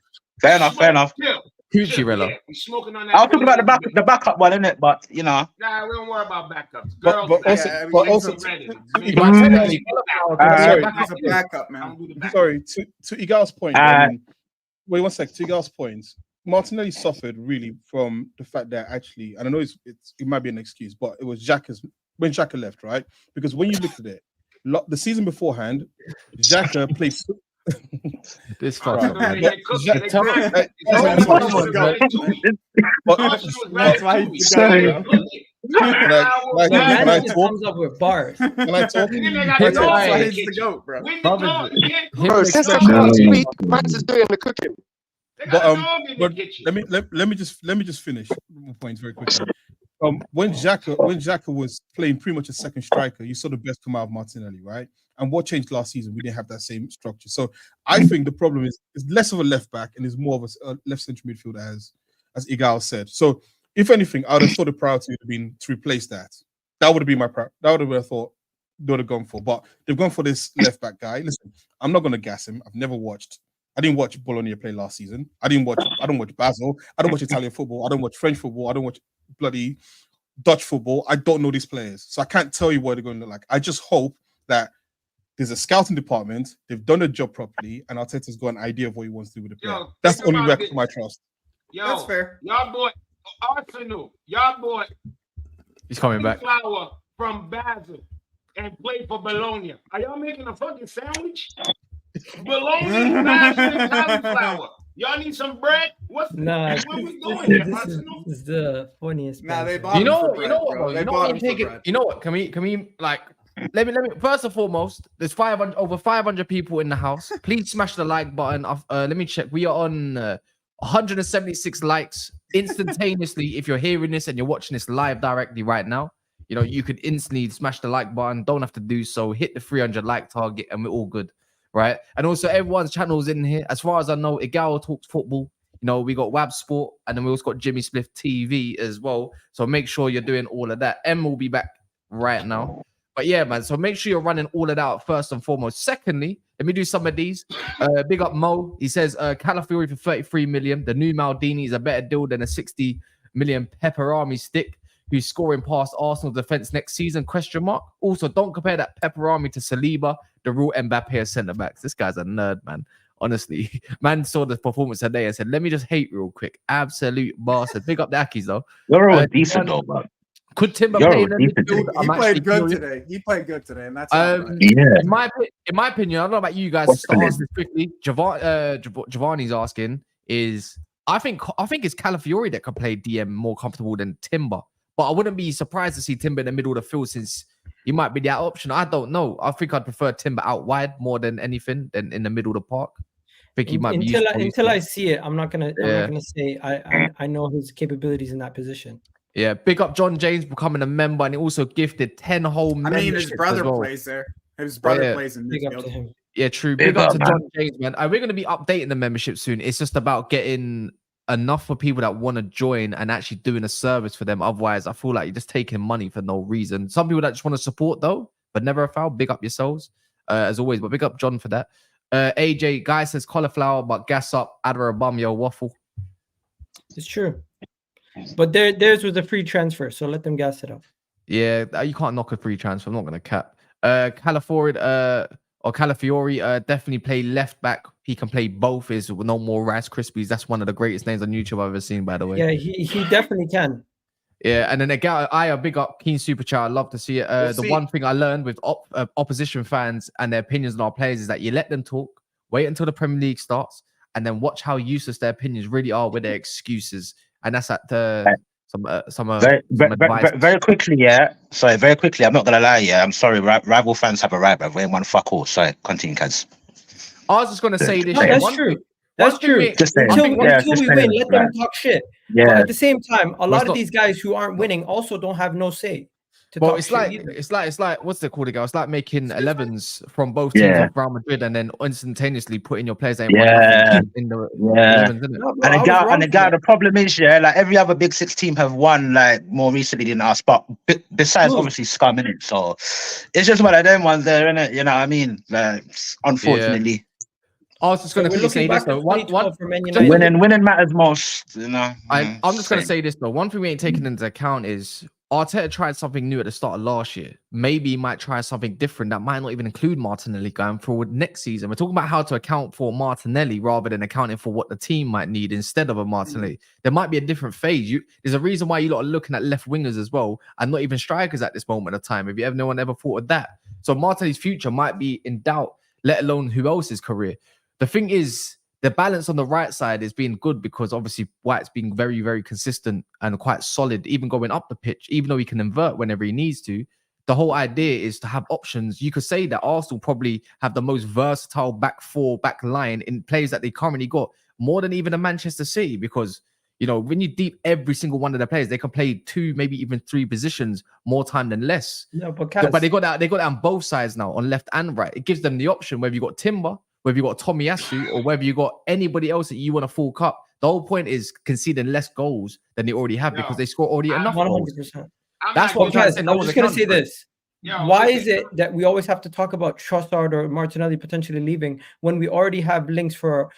Speaker 1: Cucurella.
Speaker 7: Yeah, we smoking on that.
Speaker 4: I was talking about the backup one, innit? But you know.
Speaker 7: Nah, we don't worry about backups.
Speaker 2: But also,
Speaker 6: backup, man.
Speaker 2: Sorry, to Igal's point. Wait 1 sec. To Igal's point, Martinelli suffered really from the fact that actually, and I know it might be an excuse, but it was when Xhaka left, right? Because when you look at it, the season beforehand, Xhaka played.
Speaker 1: This fucking
Speaker 6: that's why he's
Speaker 2: Can I talk?
Speaker 5: Comes up with bars.
Speaker 2: Can I talk?
Speaker 6: That's why he's the GOAT, bro.
Speaker 3: Bro, since last week, Max is doing the cooking.
Speaker 2: But let me just finish my points very quickly. When Xhaka was playing pretty much a second striker, you saw the best come out of Martinelli, right? And what changed last season? We didn't have that same structure. So I think the problem is less of a left back and is more of a left central midfield, as Igal said. So if anything, I would have thought the priority would have been to replace that. That would have been my priority. That would have been I thought they would have gone for. But they've gone for this left back guy. Listen, I'm not going to gas him. I didn't watch Bologna play last season. I don't watch Basel. I don't watch Italian football. I don't watch French football. I don't watch bloody Dutch football. I don't know these players. So I can't tell you what they're going to look like. I just hope that there's a scouting department, they've done their job properly, and Arteta's got an idea of what he wants to do with the player. That's the only record for my trust.
Speaker 6: That's fair.
Speaker 7: Y'all boy, Arsenal, y'all boy.
Speaker 1: He's coming back.
Speaker 7: Cauliflower from Basel and play for Bologna. Are y'all making a fucking sandwich? Bologna, Basel, Cauliflower. Y'all need some bread? What we doing here, Arsenal?
Speaker 5: This is the funniest.
Speaker 6: Nah, they bought
Speaker 5: bought
Speaker 6: him for bread, bro.
Speaker 1: You know what? Can we like let me first and foremost, there's over 500 people in the house. Please smash the like button. Let me check. We are on 176 likes instantaneously. If you're hearing this and you're watching this live directly right now, you know, you could instantly smash the like button. Don't have to do so. Hit the 300 like target and we're all good. Right. And also everyone's channel's in here. As far as I know, Igal talks football. You know, we got Wab Sport and then we also got Jimmy Smith TV as well. So make sure you're doing all of that. M will be back right now. But yeah, man. So make sure you're running all of that out first and foremost. Secondly, let me do some of these. Big up Mo. He says Calafiori for 33 million. The new Maldini is a better deal than a 60 million Pepperami stick who's scoring past Arsenal defense next season? ? Also, don't compare that Pepperami to Saliba, the real Mbappe as centre backs. This guy's a nerd, man. Honestly, man saw the performance today and said, "Let me just hate real quick." Absolute bastard. Big up the Akis though.
Speaker 4: You're all decent though, man.
Speaker 1: Could Timber play in the midfield?
Speaker 6: He played good today. He played good today, and that's
Speaker 4: yeah.
Speaker 1: In my opinion, I don't know about you guys. Just to answer this quickly, Giovanni's asking is I think it's Califiori that can play DM more comfortable than Timber, but I wouldn't be surprised to see Timber in the middle of the field since he might be that option. I don't know. I think I'd prefer Timber out wide more than anything than in the middle of the park. I think he might be
Speaker 5: until I see it. I'm not gonna say I know his capabilities in that position.
Speaker 1: Yeah, big up John James becoming a member, and he also gifted 10 whole memberships.
Speaker 6: I mean, his brother plays there. His brother plays in
Speaker 5: big
Speaker 6: midfield.
Speaker 5: up to him.
Speaker 1: Yeah, true. Big up to John James, man. We're going to be updating the membership soon. It's just about getting enough for people that want to join and actually doing a service for them. Otherwise, I feel like you're just taking money for no reason. Some people that just want to support, though, but never a foul. Big up yourselves, as always. But big up John for that. AJ, guy says cauliflower, but gas up, Adder a bum, yo, waffle.
Speaker 5: It's true. But theirs was a free transfer, so let them gas it up.
Speaker 1: Yeah, you can't knock a free transfer. I'm not going to cap. Califiori, definitely play left back. He can play both. Is no more Rice Krispies. That's one of the greatest names on YouTube I've ever seen, by the way.
Speaker 5: Yeah, he definitely can.
Speaker 1: Yeah, and then again, I big up Keen Super Chat. I love to see it. One thing I learned with opposition fans and their opinions on our players is that you let them talk, wait until the Premier League starts, and then watch how useless their opinions really are with their excuses. And that's at some
Speaker 4: very quickly, yeah. Sorry, very quickly. I'm not gonna lie, yeah. I'm sorry. Rival fans have a right, but we ain't one fuck all. Sorry, continue, Kaz.
Speaker 1: I was just gonna say this.
Speaker 5: No, that's true. That's true. Until we win, let them talk shit. Yeah. But at the same time, a lot of these guys who aren't winning also don't have no say.
Speaker 1: Well, it's like what's it called again? It's like making 11s from both teams of Real Madrid and then instantaneously putting your players in the 11s, isn't it?
Speaker 5: No, bro,
Speaker 4: and the problem is, like every other Big Six team have won like more recently than us, but besides obviously Scum, innit? So it's just one of them ones there, innit? You know what I mean? Like, unfortunately.
Speaker 1: I was just going to say this though.
Speaker 4: Winning matters most, you know.
Speaker 1: I'm just going to say this though. One thing we ain't taking into account is Arteta tried something new at the start of last year. Maybe he might try something different that might not even include Martinelli going forward next season. We're talking about how to account for Martinelli rather than accounting for what the team might need instead of a Martinelli. There might be a different phase. There's a reason why you lot are looking at left wingers as well and not even strikers at this moment of time. Have you no one ever thought of that? So Martinelli's future might be in doubt, let alone who else's career. The thing is, the balance on the right side is being good because obviously White's being very, very consistent and quite solid, even going up the pitch, even though he can invert whenever he needs to. The whole idea is to have options. You could say that Arsenal probably have the most versatile back line in players that they currently got, more than even a Manchester City, because, you know, when you deep every single one of the players, they can play 2, maybe even 3 positions more time than less.
Speaker 5: No, but
Speaker 1: they got that on both sides now, on left and right. It gives them the option whether you got Timber, whether you got Tomiyasu, or whether you got anybody else that you want to full cup. The whole point is conceding less goals than they already have because they score already enough 100%.
Speaker 5: Goals.
Speaker 1: That's what I'm trying to say.
Speaker 5: I'm just going to say this. Why is it that we always have to talk about Trossard or Martinelli potentially leaving when we already have links for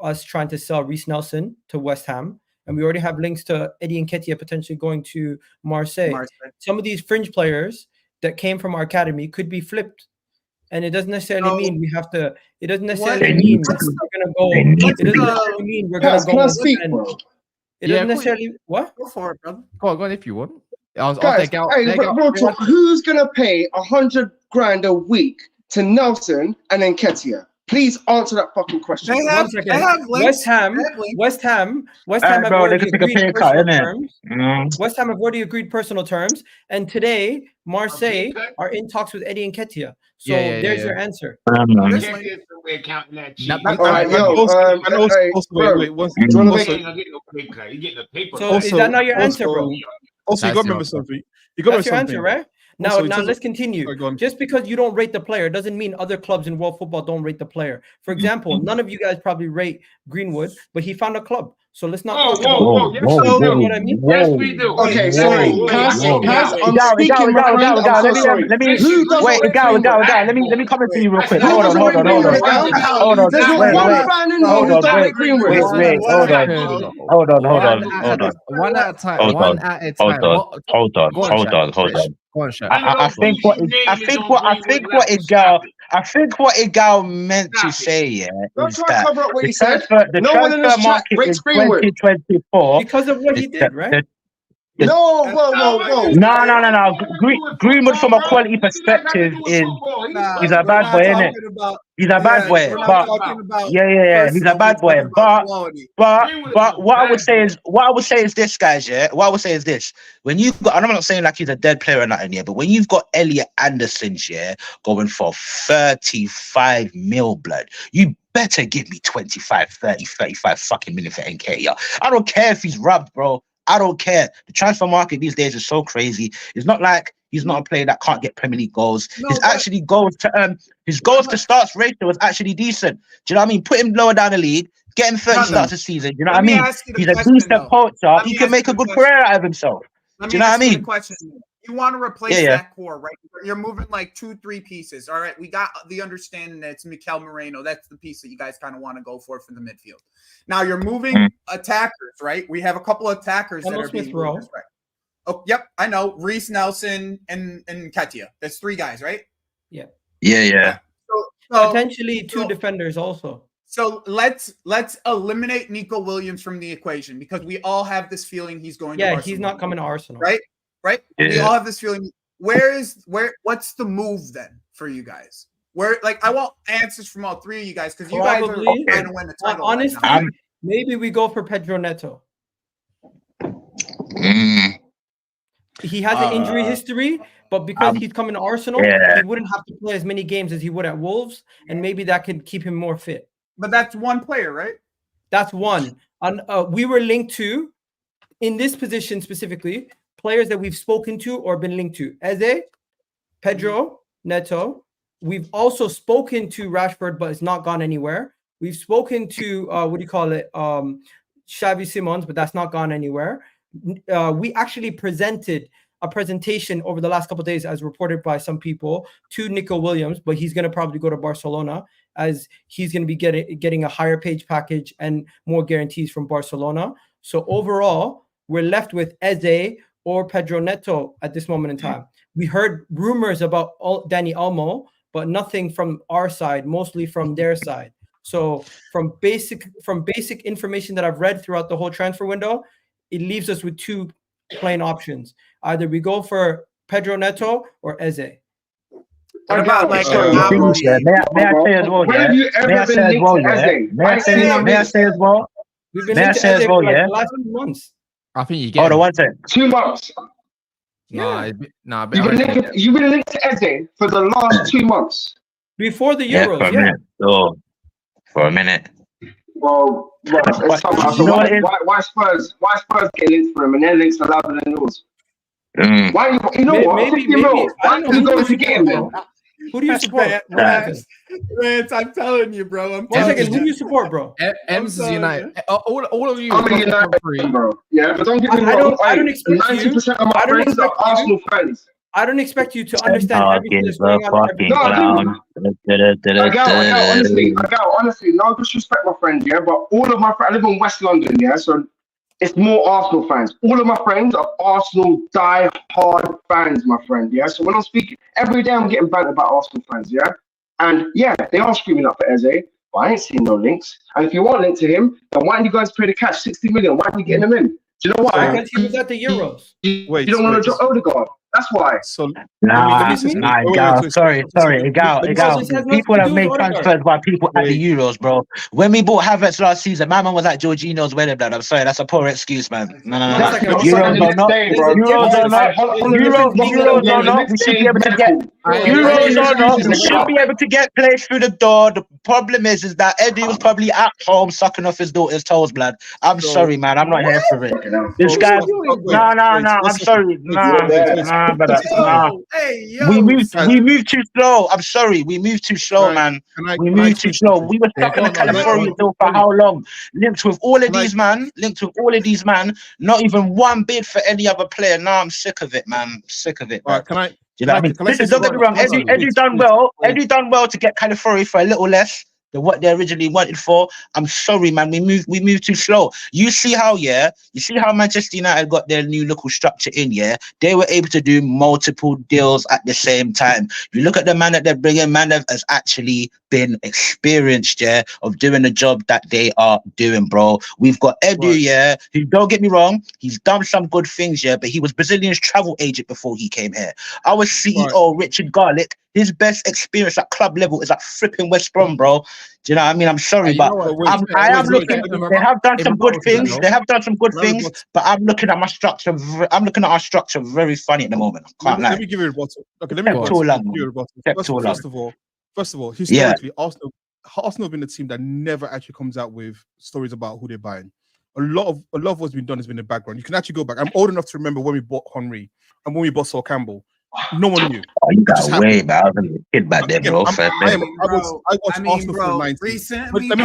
Speaker 5: us trying to sell Reece Nelson to West Ham, and we already have links to Eddie Nketiah potentially going to Marseille? Some of these fringe players that came from our academy could be flipped. And it doesn't necessarily mean we have to. It doesn't necessarily mean we're going to go. It doesn't necessarily mean we're going to go.
Speaker 3: Can I speak?
Speaker 5: It doesn't necessarily. What?
Speaker 6: Go for it, brother.
Speaker 1: Go on if you want.
Speaker 3: Guys, real talk. Who's going to pay 100 grand a week to Nelson and then Nketiah? Please answer that fucking question.
Speaker 5: They have West Ham have already agreed personal terms. West Ham have already agreed personal terms, and today Marseille are in talks with Eddie Nketiah. So there's your answer. So is that not your answer, bro?
Speaker 2: Also, you got to remember something. You got to remember
Speaker 5: your answer, right? Now let's continue. Just because you don't rate the player doesn't mean other clubs in world football don't rate the player. For example, none of you guys probably rate Greenwood, but he found a club. So let's not
Speaker 7: Whoa,
Speaker 5: talk about.
Speaker 7: whoa, whoa! Yes,
Speaker 4: Whoa,
Speaker 7: we
Speaker 4: whoa,
Speaker 7: do.
Speaker 5: what I mean?
Speaker 7: Yes, we do.
Speaker 3: Okay,
Speaker 7: Whoa,
Speaker 3: sorry.
Speaker 7: whoa,
Speaker 3: Can I
Speaker 7: whoa,
Speaker 3: I'm
Speaker 7: whoa.
Speaker 3: speaking, my friend. I'm so sorry.
Speaker 4: Let me
Speaker 3: Who doesn't
Speaker 4: let me come into you real quick.
Speaker 3: Who
Speaker 4: Hold
Speaker 3: doesn't rate
Speaker 4: on.
Speaker 3: Greenwood, Gal?
Speaker 4: Hold on.
Speaker 3: There's not
Speaker 4: Wait.
Speaker 3: one fan in here
Speaker 4: Hold
Speaker 3: who
Speaker 4: on.
Speaker 3: don't
Speaker 4: Wait.
Speaker 3: rate Greenwood.
Speaker 4: Hold on.
Speaker 1: One at a time.
Speaker 4: Hold
Speaker 1: One
Speaker 4: on.
Speaker 1: at a
Speaker 4: Hold
Speaker 1: time.
Speaker 4: on.
Speaker 1: What-
Speaker 4: Hold on.
Speaker 1: Go on,
Speaker 4: Hold
Speaker 1: Shaq.
Speaker 4: on. Hold on.
Speaker 1: Go on, Shaq.
Speaker 4: I think what Igal meant to say, yeah,
Speaker 3: Don't
Speaker 4: is
Speaker 3: try to
Speaker 4: that
Speaker 3: cover up what
Speaker 4: the
Speaker 3: he said.
Speaker 4: transfer
Speaker 3: No one in this
Speaker 4: market
Speaker 3: chat
Speaker 4: in
Speaker 3: rates Greenwood.
Speaker 4: 2024.
Speaker 5: Because of what he did, right?
Speaker 3: No, whoa.
Speaker 4: No. Greenwood from a quality perspective is he's a bad boy, isn't it? He's a bad boy,
Speaker 6: We're not
Speaker 4: but
Speaker 6: talking about
Speaker 4: yeah, he's a
Speaker 6: personal,
Speaker 4: bad
Speaker 6: we're
Speaker 4: boy.
Speaker 6: talking about quality.
Speaker 4: But what I would say is this, guys. Yeah, what I would say is this: when you've got, and I'm not saying like he's a dead player or nothing, yeah, but when you've got Elliot Anderson's, yeah, going for 35 mil, blood, you better give me 25, 30, 35 fucking million for NK. Yeah, I don't care if he's robbed, bro. I don't care. The transfer market these days is so crazy. It's not like he's not a player that can't get Premier League goals. His goals to starts ratio is actually decent. Do you know what I mean? Put him lower down the league, get him 30 starts a season. Do you know what I mean? He's a decent poacher. He can make a good career out of himself. Do you know what I mean?
Speaker 6: You want to replace that core, right? You're moving like 2-3 pieces. All right, we got the understanding that it's Mikel Moreno. That's the piece that you guys kind of want to go for the midfield. Now you're moving attackers, right? We have a couple of attackers that are being moved, right? Oh, yep, I know. Reece Nelson and Ketia. That's 3 guys, right?
Speaker 5: Yeah.
Speaker 6: So
Speaker 5: Potentially 2 defenders also.
Speaker 6: So let's eliminate Nico Williams from the equation because we all have this feeling he's going to Barcelona.
Speaker 5: He's not coming to Arsenal.
Speaker 6: Right?
Speaker 4: Yeah.
Speaker 6: We all have this feeling. What's the move then for you guys? I want answers from all 3 of you guys because you guys are trying to win the title.
Speaker 5: Honestly, maybe we go for Pedro Neto. He has an injury history, but because he's coming to Arsenal, he wouldn't have to play as many games as he would at Wolves, and maybe that could keep him more fit.
Speaker 6: But that's one player, right?
Speaker 5: That's one. And we were linked to, in this position specifically, players that we've spoken to or been linked to. Eze, Pedro, Neto. We've also spoken to Rashford, but it's not gone anywhere. We've spoken to, Xavi Simons, but that's not gone anywhere. We actually presented a presentation over the last couple of days, as reported by some people, to Nico Williams, but he's going to probably go to Barcelona, as he's going to be getting a higher page package and more guarantees from Barcelona. So overall, we're left with Eze or Pedro Neto at this moment in time. We heard rumors about Dani Olmo, but nothing from our side, mostly from their side. So from basic information that I've read throughout the whole transfer window, it leaves us with 2 plain options. Either we go for Pedro Neto or Eze.
Speaker 6: What about
Speaker 4: may I say as well?
Speaker 3: When have you ever been linked to Eze?
Speaker 4: May I say as well?
Speaker 5: We've been linked to Eze for the last 2 months.
Speaker 1: I think you get.
Speaker 4: Hold on one second.
Speaker 3: 2 months. You've been linked to Eze for the last 2 months.
Speaker 5: Before the Euros,
Speaker 4: for a minute.
Speaker 3: Well, why Spurs get linked for him and their links are louder than yours? Why you know what?
Speaker 5: Maybe
Speaker 3: why are you going to get him then?
Speaker 5: Who do you support?
Speaker 6: Lance, I'm telling you, bro.
Speaker 5: One second, who do you support, bro?
Speaker 1: Ems is United. All of you.
Speaker 3: I'm a United, bro. Yeah, but don't get me wrong.
Speaker 5: I don't expect
Speaker 3: 90% of my friends are Arsenal fans.
Speaker 5: I don't expect you to understand everything that's going on.
Speaker 3: Honestly, no disrespect, my friend, yeah, but all of my friends, I live in West London, yeah, so it's more Arsenal fans. All of my friends are Arsenal die-hard fans, my friend, yeah, so when I'm speaking, every day I'm getting bantered about Arsenal fans, yeah, and yeah, they are screaming up for Eze, but I ain't seen no links, and if you want linked to him, then why don't you guys pay the cash, 60 million, why aren't you getting them in? Do you know why?
Speaker 5: Because he was at the Euros.
Speaker 3: You don't want to drop Odegaard. That's why.
Speaker 4: So sorry, Egal. People have made transfers by people at the Euros, bro. When we bought Havertz last season, my man was at Jorginho's wedding, blood. I'm sorry, that's a poor excuse, man. No. Euros or not, we should be able to get Euros or not, we should be able to get players through the door. The problem is that Eddie was probably at home sucking off his daughter's toes, blood. I'm sorry, man. I'm not here for it. This guy, no. I'm sorry, Nah, but nah.
Speaker 6: Hey, yo.
Speaker 4: We moved too slow. I'm sorry, we moved too slow, man. We moved too slow. We were stuck in the Califiori deal for how long? Linked with all of these man. Not even one bid for any other player. Now I'm sick of it, man. Sick of it, bro.
Speaker 2: Can I?
Speaker 4: Do you know what I mean? Listen, don't get me wrong. Eddie done well to get Califiori for a little less than what they originally wanted for. I'm sorry, man. We moved too slow. You see how Manchester United got their new local structure in, yeah? They were able to do multiple deals at the same time. You look at the man that they're bringing, man that has actually been experienced, yeah, of doing the job that they are doing, bro. We've got Edu, yeah, who, don't get me wrong, he's done some good things, yeah, but he was Brazilian's travel agent before he came here. Our CEO, Richard Garlick, his best experience at club level is at flipping West Brom, bro. Do you know what I mean? I'm sorry, but I am looking. They have done some good things. But I'm looking at my structure. I'm looking at our structure very funny at the moment. I can't lie.
Speaker 2: Let me give you a rebuttal. Okay, let me give you a rebuttal. First of all, historically, Arsenal have been a team that never actually comes out with stories about who they're buying. A lot of what's been done has been in the background. You can actually go back. I'm old enough to remember when we bought Henry and when we bought Sol Campbell. No one knew.
Speaker 4: Oh, you got away, man. I was a kid back then, bro.
Speaker 2: I watched Arsenal for 90.
Speaker 6: Recently,
Speaker 2: let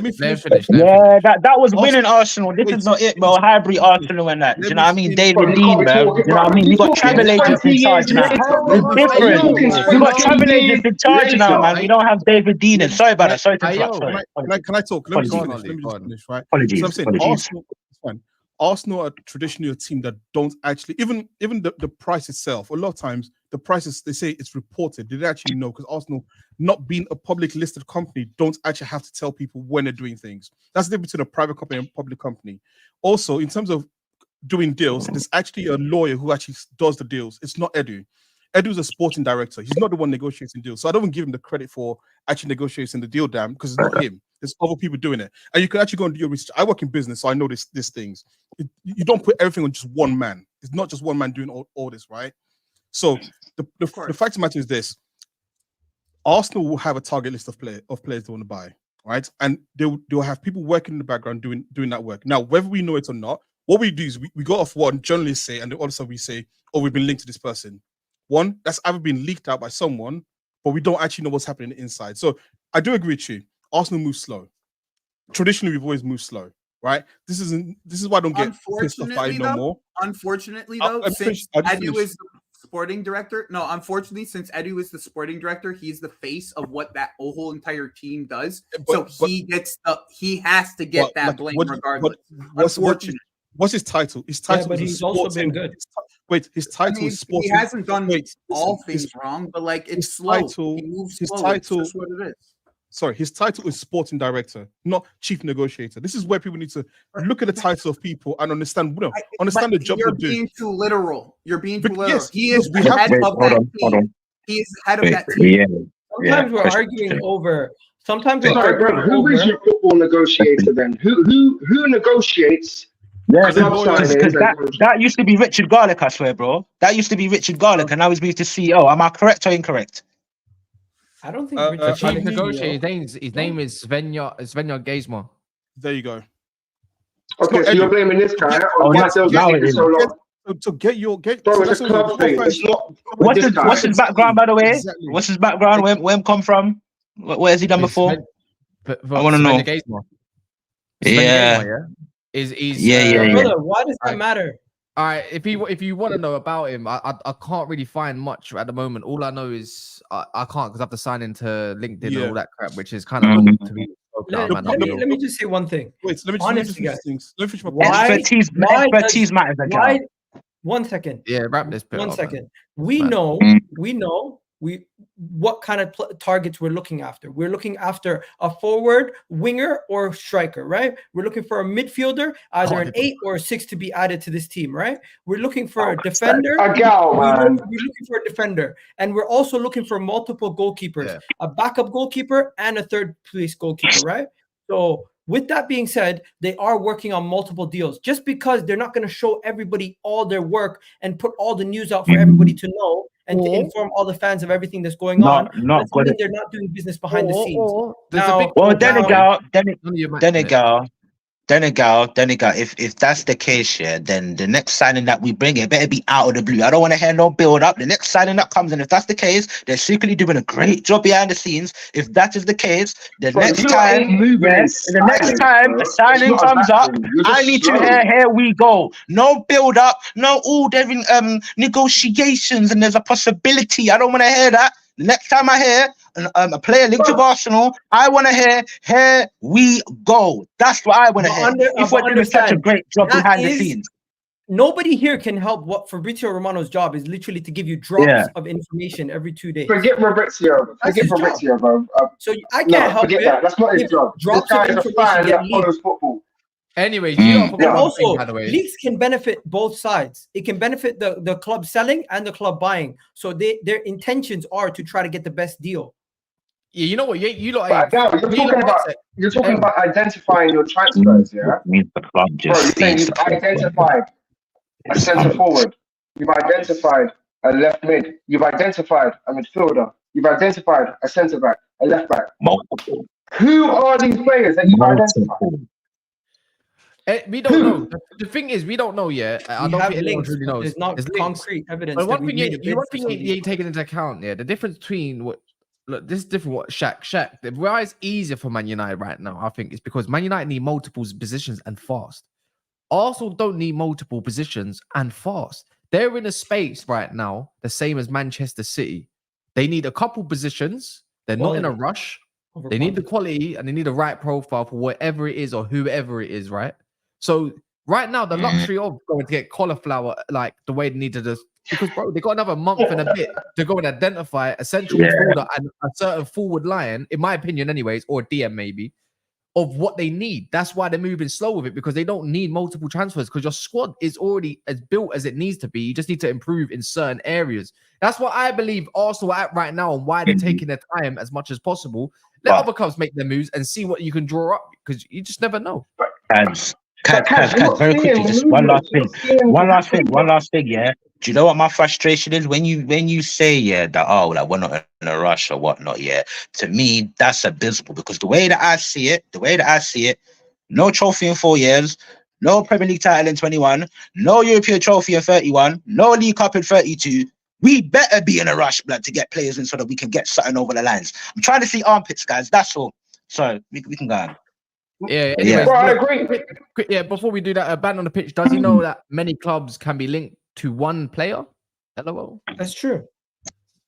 Speaker 2: me finish.
Speaker 4: Yeah, that was winning Arsenal. This is not it, bro. Hybrid Arsenal and that. Do you know what I mean? David Dean, bro. Do you know what I mean? You got travel agents in charge now. It's different. You got travel agents in charge now, man. You don't have David Dean. And sorry about that. Sorry to interrupt.
Speaker 2: Can I talk? Let me just finish, right?
Speaker 4: Apologies.
Speaker 2: So I'm saying Arsenal. It's fine. Arsenal are traditionally a team that don't actually, even the price itself, a lot of times the prices, they say it's reported. They don't actually know, because Arsenal, not being a public listed company, don't actually have to tell people when they're doing things. That's the difference between a private company and a public company. Also, in terms of doing deals, there's actually a lawyer who actually does the deals. It's not Edu. Edu's a sporting director. He's not the one negotiating deals. So I don't even give him the credit for actually negotiating the deal, because it's not him. There's other people doing it. And you can actually go and do your research. I work in business, so I know these things. You don't put everything on just one man. It's not just one man doing all this, right? So the fact of the matter is this. Arsenal will have a target list of players they want to buy, right? And they'll have people working in the background doing that work. Now, whether we know it or not, what we do is we go off what journalists say, and also we say, oh, we've been linked to this person. One, that's either been leaked out by someone, but we don't actually know what's happening inside. So I do agree with you. Arsenal moves slow. Traditionally, we've always moved slow, right? This is why I don't get pissed off by it no more.
Speaker 6: Unfortunately, though, since Edu is the sporting director, since Edu is the sporting director, he's the face of what that whole entire team does. He has to get that blame regardless.
Speaker 2: What's his title? His title,
Speaker 5: but he's also been good.
Speaker 2: His title is sporting.
Speaker 6: He hasn't done all things wrong, but like it's slow. He moves slow. It's just what it is.
Speaker 2: Sorry, his title is sporting director, not chief negotiator. This is where people need to look at the title of people and understand the job
Speaker 6: you're
Speaker 2: they do.
Speaker 6: being too literal. You're being too literal.
Speaker 2: Yes,
Speaker 6: he is head of that team. He is head of that team.
Speaker 5: Sometimes we're arguing over. Sometimes
Speaker 3: who is your football negotiator then? Who negotiates?
Speaker 4: Yeah, because that used to be Richard Garlick, I swear, bro. That used to be Richard Garlick, and now he's moved to CEO. Am I correct or incorrect?
Speaker 5: I don't think
Speaker 1: the chief negotiator. His name is Svenja Gazma.
Speaker 2: There you go.
Speaker 3: Okay, so you're blaming this guy on why sales taking so long.
Speaker 2: So get.
Speaker 3: Bro, it's a club thing. It's not.
Speaker 4: What's his background, by the way? Exactly. What's his background? Where come from? Where has he done before? I want to know. Yeah.
Speaker 5: Brother, why does that matter?
Speaker 1: All right, if you want to know about him, I can't really find much at the moment. All I know is I can't, because I have to sign into LinkedIn and all that crap, which is kind of long to be.
Speaker 5: Let me just say one thing.
Speaker 2: Wait, let me finish my
Speaker 5: point.
Speaker 4: Expertise matters.
Speaker 5: Why? 1 second.
Speaker 1: Yeah, wrap this bit
Speaker 5: 1
Speaker 1: up,
Speaker 5: second.
Speaker 1: Man.
Speaker 5: We know what kind of targets we're looking after. We're looking after a forward, winger, or striker, right? We're looking for a midfielder, either an 8 or a 6 to be added to this team, right? We're looking for a defender. We're looking for a defender. And we're also looking for multiple goalkeepers, a backup goalkeeper and a third place goalkeeper, right? So with that being said, they are working on multiple deals. Just because they're not going to show everybody all their work and put all the news out for everybody to know and to inform all the fans of everything that's going on, they're not doing business behind the scenes.
Speaker 4: Denegal, if that's the case, yeah, then the next signing that we bring, it better be out of the blue. I don't want to hear no build up. The next signing that comes in, if that's the case, they're secretly doing a great job behind the scenes. If that is the case, the next time a signing comes up, I need to hear, here we go. No build up, no they're in negotiations and there's a possibility. I don't want to hear that. The next time I hear a player linked with Arsenal, I want to hear, here we go. That's what I want to hear. If we're doing such a great job behind the scenes.
Speaker 5: Nobody here can help what Fabrizio Romano's job is literally to give you drops of information every 2 days.
Speaker 3: Forget Fabrizio. Bro.
Speaker 5: So I can't help it.
Speaker 3: That. That's not his job.
Speaker 5: Drops
Speaker 3: this guy
Speaker 5: of
Speaker 3: is a fan that
Speaker 5: information
Speaker 3: follows football.
Speaker 1: Anyway,
Speaker 5: also, by the way, leagues can benefit both sides. It can benefit the club selling and the club buying. So their intentions are to try to get the best deal.
Speaker 1: Yeah, you know what? You're
Speaker 3: talking about identifying your transfers, yeah? Bro, you're saying you've identified a centre forward. You've identified a left mid. You've identified a midfielder. You've identified a centre back, a left back.
Speaker 4: Multiple.
Speaker 3: Who are these players that you've identified?
Speaker 1: We don't know. The thing is, we don't know yet. I don't think anyone really knows.
Speaker 5: There's not concrete evidence.
Speaker 1: But one thing you ain't taking into account, the difference between this is different. What Shaq. Why it's easier for Man United right now, I think, is because Man United need multiple positions and fast. Arsenal don't need multiple positions and fast. They're in a space right now, the same as Manchester City. They need a couple positions. They're not in a rush. They need the quality and they need the right profile for whatever it is or whoever it is, right? So right now, the luxury of going to get Cauliflower like the way they need to just because bro, they got another month and a bit to go and identify a central midfielder and a certain forward line, in my opinion, anyways, or DM maybe, of what they need. That's why they're moving slow with it because they don't need multiple transfers because your squad is already as built as it needs to be. You just need to improve in certain areas. That's what I believe Arsenal are at right now and why they're taking their time as much as possible. Let other clubs make their moves and see what you can draw up because you just never know.
Speaker 4: Very quickly, just one last thing, yeah. Do you know what my frustration is when you say that like we're not in a rush or whatnot? Yeah, to me that's abysmal because the way that I see it, no trophy in 4 years, no Premier League title in 21, no European trophy in 31, no League Cup in 32. We better be in a rush, blood, to get players in so that we can get something over the lines. I'm trying to see armpits, guys. That's all. So we can go on.
Speaker 1: Yeah, anyways,
Speaker 3: Bro, I agree.
Speaker 1: Yeah, before we do that, a ban on the pitch. Does he know that many clubs can be linked to one player? LOL.
Speaker 5: That's true.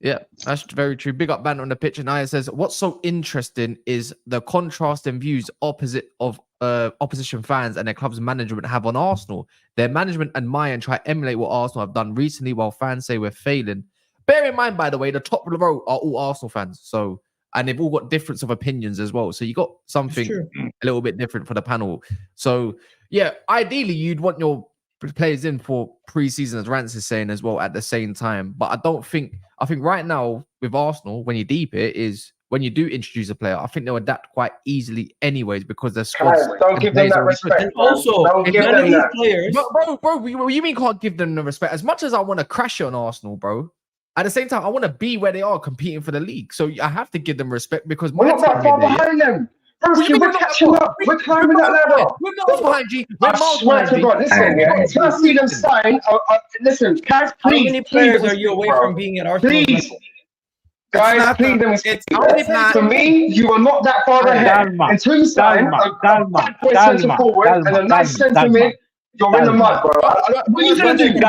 Speaker 1: Yeah, that's very true. Big up ban on the pitch. And Aya says, what's so interesting is the contrast in views opposition fans and their club's management have on Arsenal. Their management admire and try to emulate what Arsenal have done recently, while fans say we're failing. Bear in mind, by the way, the top of the row are all Arsenal fans. So, and they've all got difference of opinions as well. So you got something a little bit different for the panel. So yeah, ideally you'd want your players in for pre-season, as Rance is saying as well, at the same time. But I think right now with Arsenal, when you deep it, is when you do introduce a player, I think they'll adapt quite easily anyways because their squads
Speaker 3: don't give them that respect.
Speaker 5: And also,
Speaker 3: don't give them that.
Speaker 5: Players,
Speaker 1: bro, you mean can't give them the respect? As much as I want to crash it on Arsenal, bro, at the same time, I want to be where they are competing for the league. So I have to give them respect because
Speaker 3: we're not that far behind them. We're catching up. We're climbing that ladder.
Speaker 1: We're not behind you.
Speaker 3: I swear to God, listen, until I see them sign, listen, guys, please.
Speaker 5: How many players are you away from being at Arsenal?
Speaker 3: Please. Guys, please, for me, you are not that far ahead. Until you sign a centre forward and a nice centre mid, you're in the mud, bro. What are you going to do?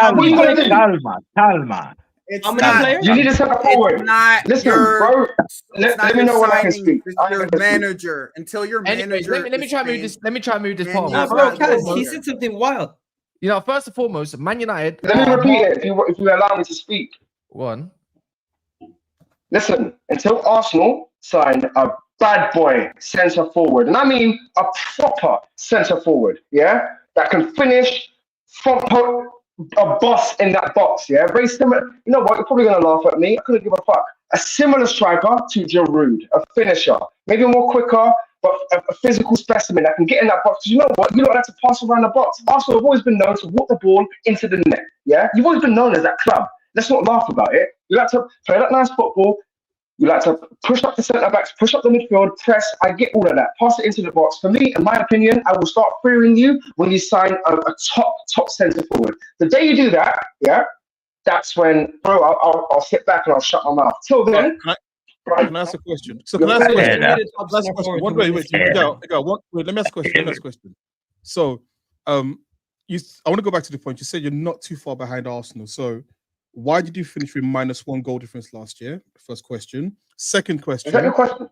Speaker 4: Calma.
Speaker 3: You need to centre forward. Listen, bro. Let me know when I can speak.
Speaker 6: Your manager until your manager.
Speaker 1: Let me try and move this part.
Speaker 5: Bro, Kaz, he said something wild.
Speaker 1: You know, first and foremost, Man United.
Speaker 3: Let me repeat it if you allow me to speak.
Speaker 1: One.
Speaker 3: Listen, until Arsenal signed a bad boy centre forward, and I mean a proper centre forward, that can finish, front put a boss in that box, very similar. You know what? You're probably gonna laugh at me. I couldn't give a fuck. A similar striker to Giroud, a finisher, maybe more quicker, but a physical specimen that can get in that box. You know what? You don't have to pass around the box. Arsenal have always been known to walk the ball into the net. You've always been known as that club. Let's not laugh about it. You like to play that nice football. You like to push up the centre backs, push up the midfield, press. I get all of that. Pass it into the box. For me, in my opinion, I will start fearing you when you sign a top centre forward. The day you do that, yeah, that's when, bro, I'll sit back and I'll shut my mouth. Till then,
Speaker 2: can I ask a question? So can I ask a question? Wait. Let me ask a question. So, I want to go back to the point. You said you're not too far behind Arsenal. So, why did you finish with -1 goal difference last year? First question. Second question.
Speaker 3: Is that your question?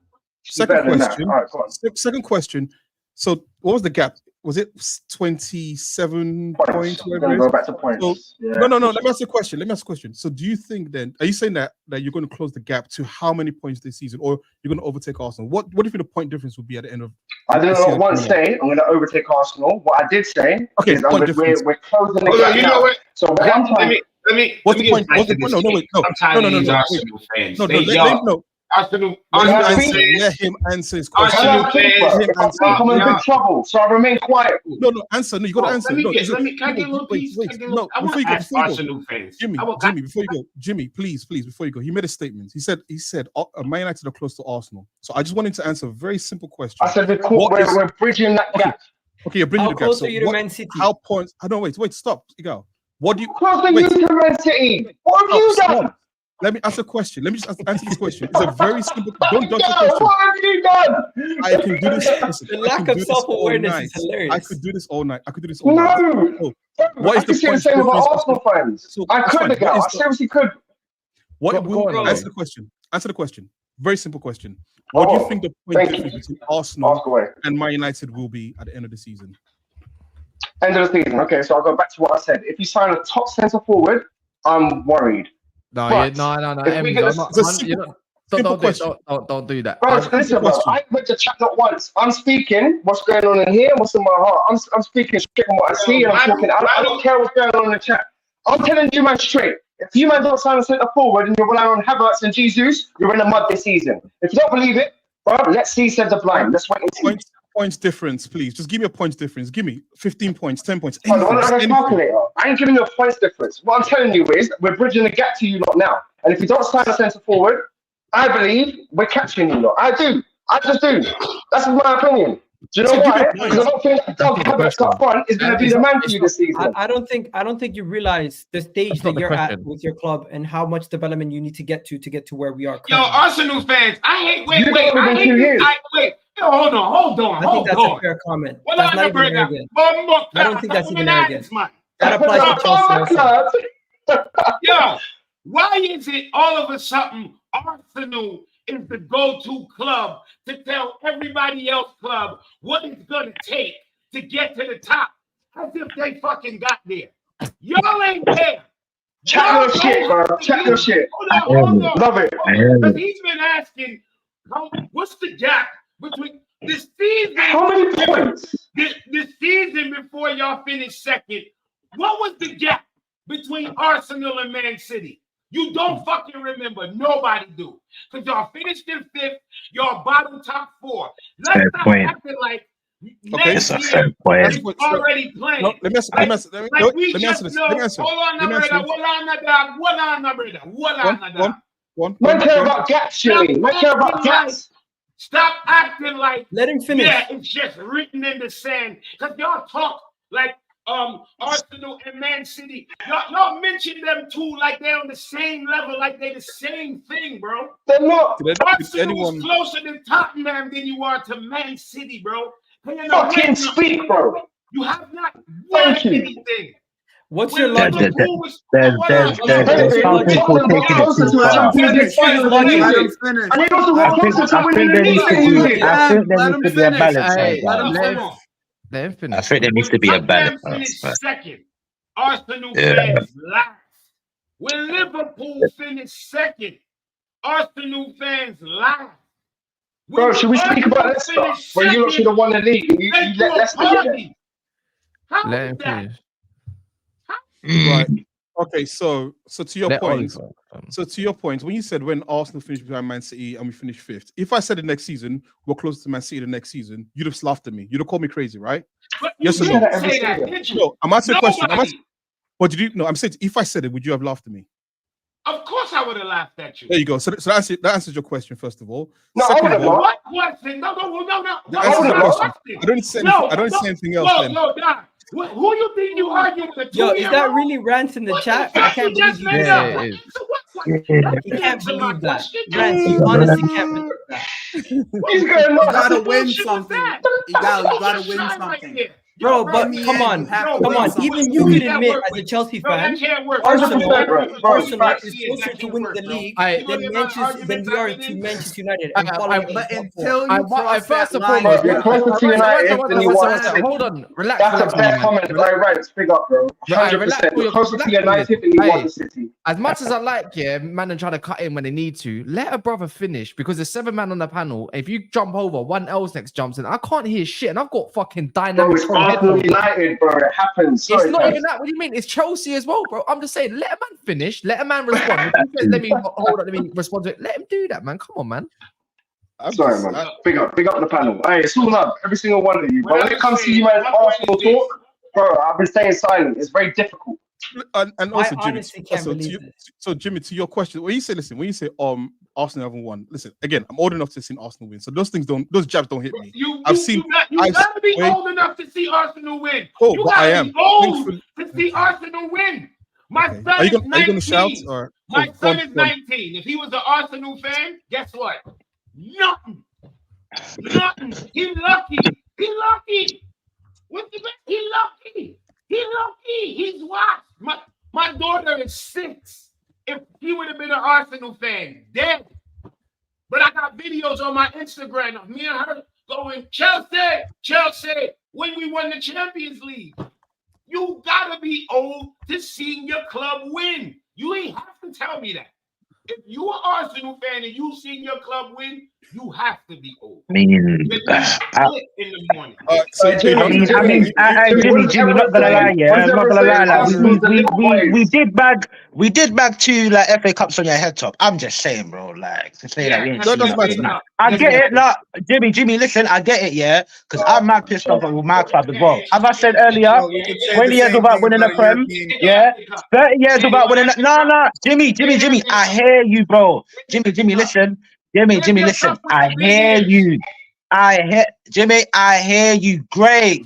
Speaker 2: Second question. So, what was the gap? Was it 27 points?
Speaker 3: Go back to points.
Speaker 2: So, no. Let me ask you a question. So, do you think then? Are you saying that you're going to close the gap to how many points this season, or you're going to overtake Arsenal? What do you think the point difference would be at the end of?
Speaker 3: I did not once say I'm going to overtake Arsenal. What I did say is we're closing the gap.
Speaker 7: You know what?
Speaker 3: So one time.
Speaker 2: What's the point? No. Arsenal. Let him answer his question.
Speaker 3: I'm in big trouble, so I remain quiet.
Speaker 2: No, answer. No, you got to answer.
Speaker 7: Can I get a little piece?
Speaker 2: No, before you go, Jimmy, please, before you go, he made a statement. He said, Man United are close to Arsenal. So I just wanted to answer a very simple question.
Speaker 3: I said we're bridging that gap.
Speaker 2: Okay, you're bridging the gap.
Speaker 5: How close are you to Man City?
Speaker 2: How points? I don't wait. Stop. You go. What do you?
Speaker 3: Close to you to Man City. What have you done?
Speaker 2: Let me ask a question. Let me just answer this question. It's a very simple. Don't dodge the question.
Speaker 3: What have you done?
Speaker 2: I can do this. Listen,
Speaker 5: the lack of self-awareness is hilarious.
Speaker 2: I could do this all night.
Speaker 3: No.
Speaker 2: What is the
Speaker 3: point? The same about Arsenal fans. So, I could. I seriously could.
Speaker 2: Answer the question. Answer the question. Very simple question. What do you think the point difference between Arsenal and Man United will be at the end of the season?
Speaker 3: End of the season. Okay, so I'll go back to what I said. If you sign a top centre forward, I'm worried.
Speaker 1: No. Don't do that.
Speaker 3: Bro, listen, bro. I went to chat not once. I'm speaking what's going on in here, what's in my heart. I'm speaking straight from what I see, and I'm talking. I don't care what's going on in the chat. I'm telling you, man, straight. If you man don't sign a centre forward and you're relying on Havertz and Jesus, you're in the mud this season. If you don't believe it, bro, let's see centre blind. Let's wait and see.
Speaker 2: Points difference, please. Just give me a points difference. Give me 15 points, 10 points.
Speaker 3: I ain't giving you a points difference. What I'm telling you is we're bridging the gap to you lot now. And if you don't sign a centre forward, I believe we're catching you lot. I do. I just do. That's my opinion. Do you know why? Because I don't think that Doug Havertz up front is going to be the man for you this season.
Speaker 5: I don't think you realize the stage that you're at with your club and how much development you need to get to where we are currently.
Speaker 7: Yo, Arsenal fans, I hate. Wait. Hold on.
Speaker 5: I think that's a fair comment. That's not even arrogant. I don't think that's even arrogant. That applies to Chelsea.
Speaker 7: Yo, why is it all of a sudden Arsenal is the go-to club to tell everybody else club what it's gonna take to get to the top? As if they fucking got there. Y'all ain't there.
Speaker 3: Chat your shit, bro. Chat your shit.
Speaker 7: Hold on.
Speaker 3: Love it.
Speaker 7: Because he's been asking, what's the gap between this season?
Speaker 3: How many points?
Speaker 7: The season before y'all finished second, what was the gap between Arsenal and Man City? You don't fucking remember. Nobody do. Because y'all finished in 5th. Y'all bottom top 4. Let's stop acting like next year is already playing.
Speaker 2: No, let me answer this.
Speaker 7: Hold on,
Speaker 3: Man care about gaps, Shirley. Man care about gaps.
Speaker 7: Stop acting like
Speaker 5: let him finish.
Speaker 7: Yeah, it's just written in the sand. Because y'all talk like Arsenal and Man City. Y'all mention them two like they're on the same level, like they're the same thing, bro.
Speaker 3: They're not.
Speaker 7: Arsenal is closer to Tottenham than you are to Man City, bro.
Speaker 3: Fucking speak, bro.
Speaker 7: You have not won anything.
Speaker 5: What's your logic?
Speaker 4: There's something for taking it too far. I think there needs to be a balance. I think there needs to be a balance.
Speaker 7: Second, Arsenal fans last. When Liverpool finished second, Arsenal fans last.
Speaker 3: Bro, should we speak about that stuff? When you should have won the league, you let Leicester get it.
Speaker 7: Let him finish.
Speaker 2: Right. Okay. So to your point. So to your point, when you said when Arsenal finished behind Man City and we finished 5th, if I said the next season we're close to Man City the next season, you'd have laughed at me. You'd have called me crazy, right?
Speaker 7: But
Speaker 2: yes or no? No, I'm asking a question.
Speaker 7: But
Speaker 2: did you? No, I'm saying if I said it, would you have laughed at me?
Speaker 7: Of course course I would have laughed at you.
Speaker 2: There you go. So that answers your question, first of all.
Speaker 3: No,
Speaker 2: Second
Speaker 3: I
Speaker 2: of all,
Speaker 7: What question? No.
Speaker 2: that answers your question. I don't say anything else. Then.
Speaker 7: Yo, Don, who you think you arguing with?
Speaker 5: Yo, is that really rants in the chat? I can't believe you.
Speaker 1: Yeah, it is.
Speaker 5: You can't believe that. Rants, you honestly can't believe that.
Speaker 3: What's going
Speaker 6: You
Speaker 3: on?
Speaker 6: gotta win something. You gotta win something.
Speaker 5: Bro, but come on. Even you can admit as a Chelsea fan, Arsenal is closer to winning the league than we are to Manchester United. And
Speaker 6: But until you cross
Speaker 1: first
Speaker 6: that
Speaker 1: and
Speaker 6: line,
Speaker 1: foremost,
Speaker 3: You're closer to United than you want to.
Speaker 1: hold on, relax.
Speaker 3: That's a fair comment. Right. Big up, bro. 100%. You're closer to United than you want the City.
Speaker 1: As much as I like, man, and try to cut in when they need to, let a brother finish because there's 7 man on the panel. If you jump over, one else next jumps in. I can't hear shit, and I've got fucking dynamic.
Speaker 3: Arsenal United, bro. It happens.
Speaker 1: It's not even that. What do you mean? It's Chelsea as well, bro. I'm just saying, let a man finish. Let a man respond. If he says, let me hold on. Let me respond to it. Let him do that, man. Come on, man.
Speaker 3: I'm sorry, man. Big up the panel. Hey, it's all love. Every single one of you. But when it comes to you man's Arsenal talk, bro, I've been staying silent. It's very difficult.
Speaker 2: And also, Jimmy.
Speaker 5: So
Speaker 2: Jimmy, to your question, when you say Arsenal haven't won. Listen, again, I'm old enough to see Arsenal win, so those jabs don't hit me.
Speaker 7: You gotta be old enough to see Arsenal win.
Speaker 2: Oh,
Speaker 7: you
Speaker 2: but
Speaker 7: gotta
Speaker 2: I am
Speaker 7: be old to see Arsenal win. My son
Speaker 2: are you
Speaker 7: is 19.
Speaker 2: gonna shout? Or,
Speaker 7: My son is 19. If he was an Arsenal fan, guess what? Nothing. He lucky. What's the best? He lucky. He's watched. My daughter is 6. If he would have been an Arsenal fan, dead. But I got videos on my Instagram of me and her going, Chelsea, when we won the Champions League. You gotta be old to see your club win. You ain't have to tell me that. If you an Arsenal fan and you seen your club win, you have to be old.
Speaker 4: I mean,
Speaker 7: in the morning.
Speaker 4: Jimmy, not gonna lie, yeah, I'm not gonna lie. Like, we did bag 2 like FA Cups on your head top. I'm just saying, bro. Like to say that, I get it. Like Jimmy, listen, I get it, yeah, because I'm mad pissed off with my club as well. As I said earlier, 20 years without winning a Prem, yeah, 30 years without winning. No, Jimmy, I hear you, bro. Jimmy, listen. Jimmy, listen. I hear you. I hear you. Great.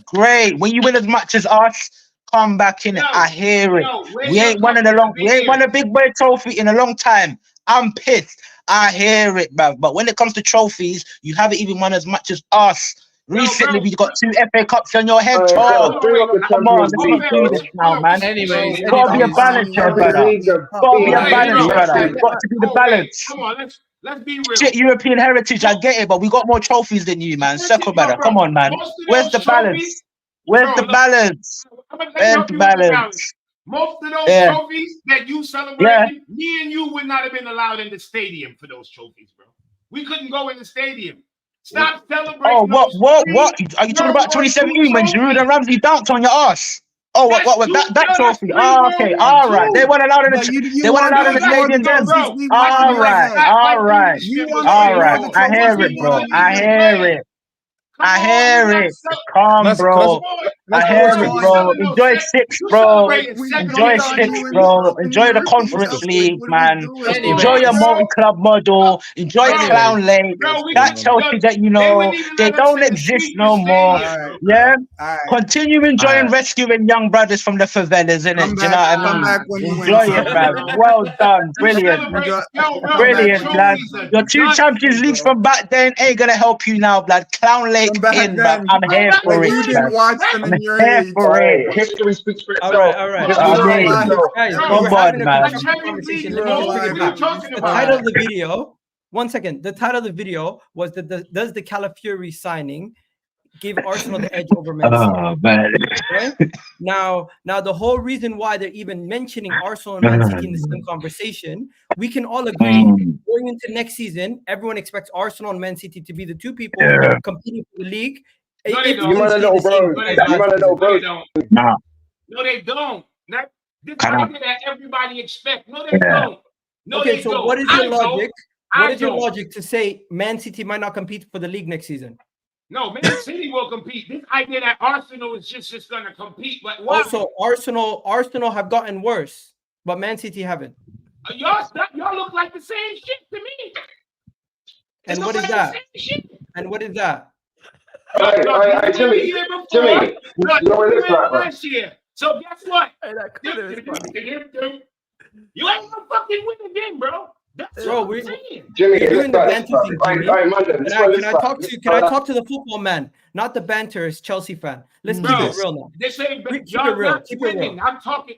Speaker 4: When you win as much as us, come back in it. I hear it. We ain't won a big boy trophy in a long time. I'm pissed. I hear it, bruv. But when it comes to trophies, you haven't even won as much as us. Recently, we got 2 FA Cups on your head, Charles. Come on, let's not do this now, man.
Speaker 1: Anyways,
Speaker 4: gotta be a balance, brother. Gotta be a balance, brother. Got to be the balance.
Speaker 7: Come on, let's be real.
Speaker 4: Shit, European heritage, I get it, but we got more trophies than you, man. Circle, brother. Come on, man. Where's the balance? Where's the balance?
Speaker 7: Most of those trophies that you celebrated, me and you would not have been allowed in the stadium for those trophies, bro. We couldn't go in the stadium. Stop celebrating.
Speaker 4: Oh, what? Are you talking about 2017 when Giroud and Ramsey dunked on your ass? Oh, what was that trophy? Oh, okay, all right. They weren't allowed in the stadium then. All right. I hear it, bro. I hear it. Calm, bro. I hear it, bro. Enjoy 6, bro. Enjoy 6, bro. Enjoy the Conference League, man. Enjoy your multi-club model. Enjoy Clown Lake. That Chelsea that you know, they don't exist no more. Yeah? Continue enjoying rescuing young brothers from the favelas, innit? Do you know what I mean? Enjoy it, man. Well done. Brilliant, lad. Your 2 Champions Leagues from back then ain't gonna help you now, blood. Clown Lake in, but I'm here for it.
Speaker 6: You didn't watch them in your
Speaker 4: age.
Speaker 3: History speaks for itself.
Speaker 5: All right. Guys,
Speaker 4: come on, man.
Speaker 5: The title of the video. 1 second. The title of the video was does the Califiori signing give Arsenal the edge over Man City?
Speaker 4: Oh, man.
Speaker 5: Okay? Now, the whole reason why they're even mentioning Arsenal and Man City in the same conversation, we can all agree going into next season, everyone expects Arsenal and Man City to be the 2 people competing for the league.
Speaker 7: No, they don't. No, they don't. This is that everybody expects. No, they don't.
Speaker 5: So what is your logic? What is your logic to say Man City might not compete for the league next season?
Speaker 7: No, Man City will compete. This idea that Arsenal is just going to compete, but why?
Speaker 5: Also, Arsenal have gotten worse, but Man City haven't.
Speaker 7: Y'all look like the same shit to me.
Speaker 5: And what is that? And what is that?
Speaker 3: Jimmy, you know what it is like, bro?
Speaker 7: Last year. So guess what?
Speaker 1: Hey, that colour is funny.
Speaker 7: You ain't gonna fucking win again, bro. That's
Speaker 5: Bro,
Speaker 7: what I'm saying.
Speaker 3: Jimmy,
Speaker 5: You're doing the banter thing, Jimmy. Can I talk to the football man, not the banterous Chelsea fan? Let's keep it real now.
Speaker 7: This ain't
Speaker 5: Keep it real.
Speaker 7: Keep it real.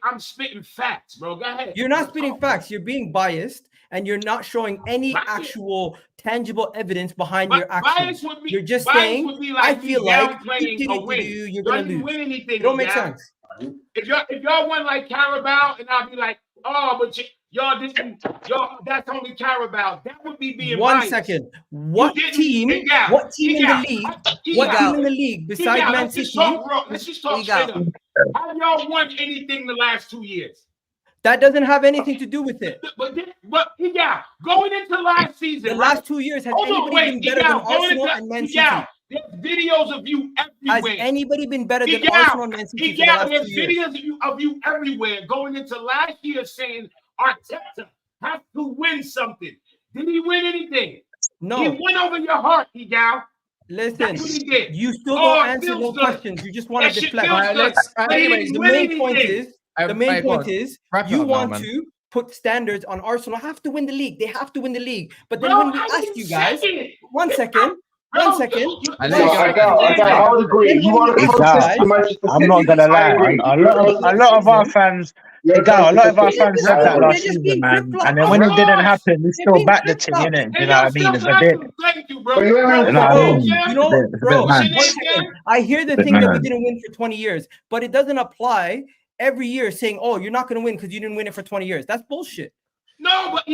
Speaker 7: I'm spitting facts, bro. Go ahead.
Speaker 5: You're not spitting facts. You're being biased, and you're not showing any actual tangible evidence behind your actions. You're just saying, I feel like you're gonna lose. It don't make sense.
Speaker 7: If y'all won like Carabao, and I'll be like, oh, but y'all didn't. That's only Carabao. That would be being
Speaker 5: One second. What team in the league besides Man City?
Speaker 7: Let's just talk straight up. Have y'all won anything the last 2 years?
Speaker 5: That doesn't have anything to do with it.
Speaker 7: But going into last season,
Speaker 5: the last 2 years, has anybody been better than Arsenal and Man City?
Speaker 7: There's videos of you everywhere.
Speaker 5: Has anybody been better than Arsenal and Man City?
Speaker 7: There's videos of you everywhere going into last year saying Arteta has to win something. Did he win anything?
Speaker 5: No.
Speaker 7: He went over your heart,
Speaker 5: Listen,
Speaker 7: that's what he did.
Speaker 5: You still don't answer no questions. You just want to deflect. Anyways, the main point is you want to put standards on Arsenal. Have to win the league. They have to win the league. But then when we ask you guys, one second.
Speaker 3: I would agree.
Speaker 4: I'm not gonna lie. A lot of our fans. A lot of our fans said that last season, man. And then when it didn't happen, we still backed the team, innit? You know what I mean? It's a bit.
Speaker 5: Bro, I hear the thing that we didn't win for 20 years, but it doesn't apply every year saying, oh, you're not going to win because you didn't win it for 20 years. That's bullshit.
Speaker 7: No, but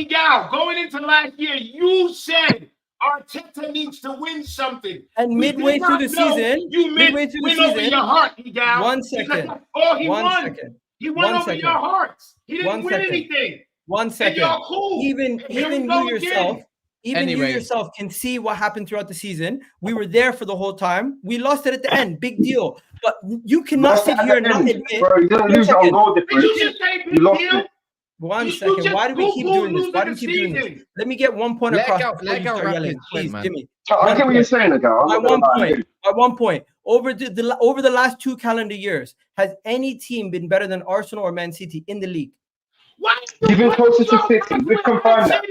Speaker 7: going into last year, you said Arteta needs to win something.
Speaker 5: And midway through the season,
Speaker 7: over your heart, Egal.
Speaker 5: 1 second.
Speaker 7: He won. He won over your hearts. He didn't win anything.
Speaker 5: 1 second.
Speaker 7: Cool.
Speaker 5: Even you yourself can see what happened throughout the season. We were there for the whole time. We lost it at the end. Big deal. But you cannot sit here and not admit.
Speaker 3: Bro, you didn't lose it on goal difference. You lost it.
Speaker 5: 1 second. Why do we keep doing this? Let me get 1 point across. Please, Jimmy.
Speaker 3: I get what you're saying, Agal.
Speaker 5: At one point, over the last 2 calendar years, has any team been better than Arsenal or Man City in the league?
Speaker 3: You've been closer to City. We've confirmed that.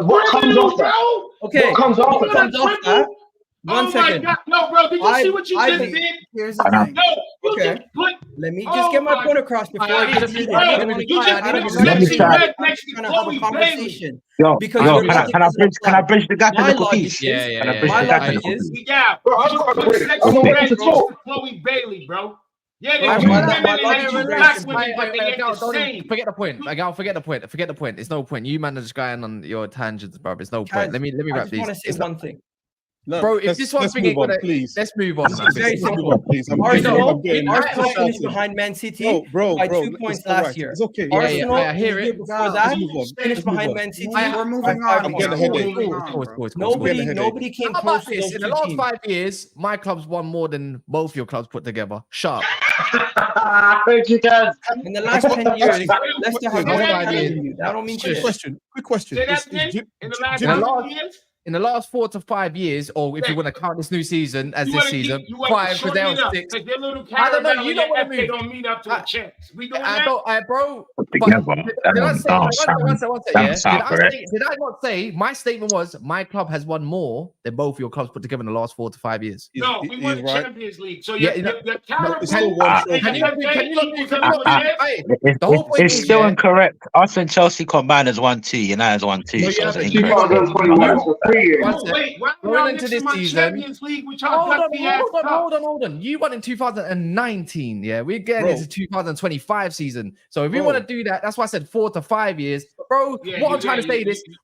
Speaker 3: What comes off that?
Speaker 5: Okay.
Speaker 3: What comes off that?
Speaker 5: 1 second.
Speaker 7: God. No, bro. Did you see what you just did?
Speaker 6: Here's the thing.
Speaker 5: Okay. Let me just get my point across before I get to a conversation.
Speaker 4: Can I bridge the gap in the cookies?
Speaker 5: My logic is,
Speaker 7: Chloe Bailey, bro.
Speaker 1: Forget the point. Forget the point. It's no point. You man are just going on your tangents, bro. It's no point. Let me wrap these.
Speaker 5: I just want to say one thing.
Speaker 2: No,
Speaker 1: bro, if this one thing ain't gonna, please. Let's move on.
Speaker 5: Very simple. Arsenal finished behind Man City by 2 points last year.
Speaker 2: It's okay.
Speaker 5: Arsenal,
Speaker 1: I hear it.
Speaker 5: Before that, finished behind Man City.
Speaker 6: We're moving on.
Speaker 5: Nobody came close to those
Speaker 1: in the last 5 years, my club's won more than both your clubs put together. Sharp.
Speaker 3: Thank you, guys.
Speaker 5: In the last 10 years, Leicester has won 5 years. That don't mean shit.
Speaker 2: Quick question.
Speaker 1: In the last 4 to 5 years, or if you want to count this new season as this season, 5 because they were 6. I don't know. You don't want to
Speaker 7: don't meet up to a check. We doing
Speaker 1: bro. Did I not say my statement was my club has won more than both your clubs put together in the last 4 to 5 years?
Speaker 7: No, we won the Champions League. So
Speaker 4: it's still incorrect. Us and Chelsea combined has won 2. United has won 2. So it's incorrect.
Speaker 1: Going into this season, hold on. You won in 2019. Yeah, we're getting into 2025 season. So if you want to do that, that's why I said 4 to 5 years, bro. What I'm trying to say is the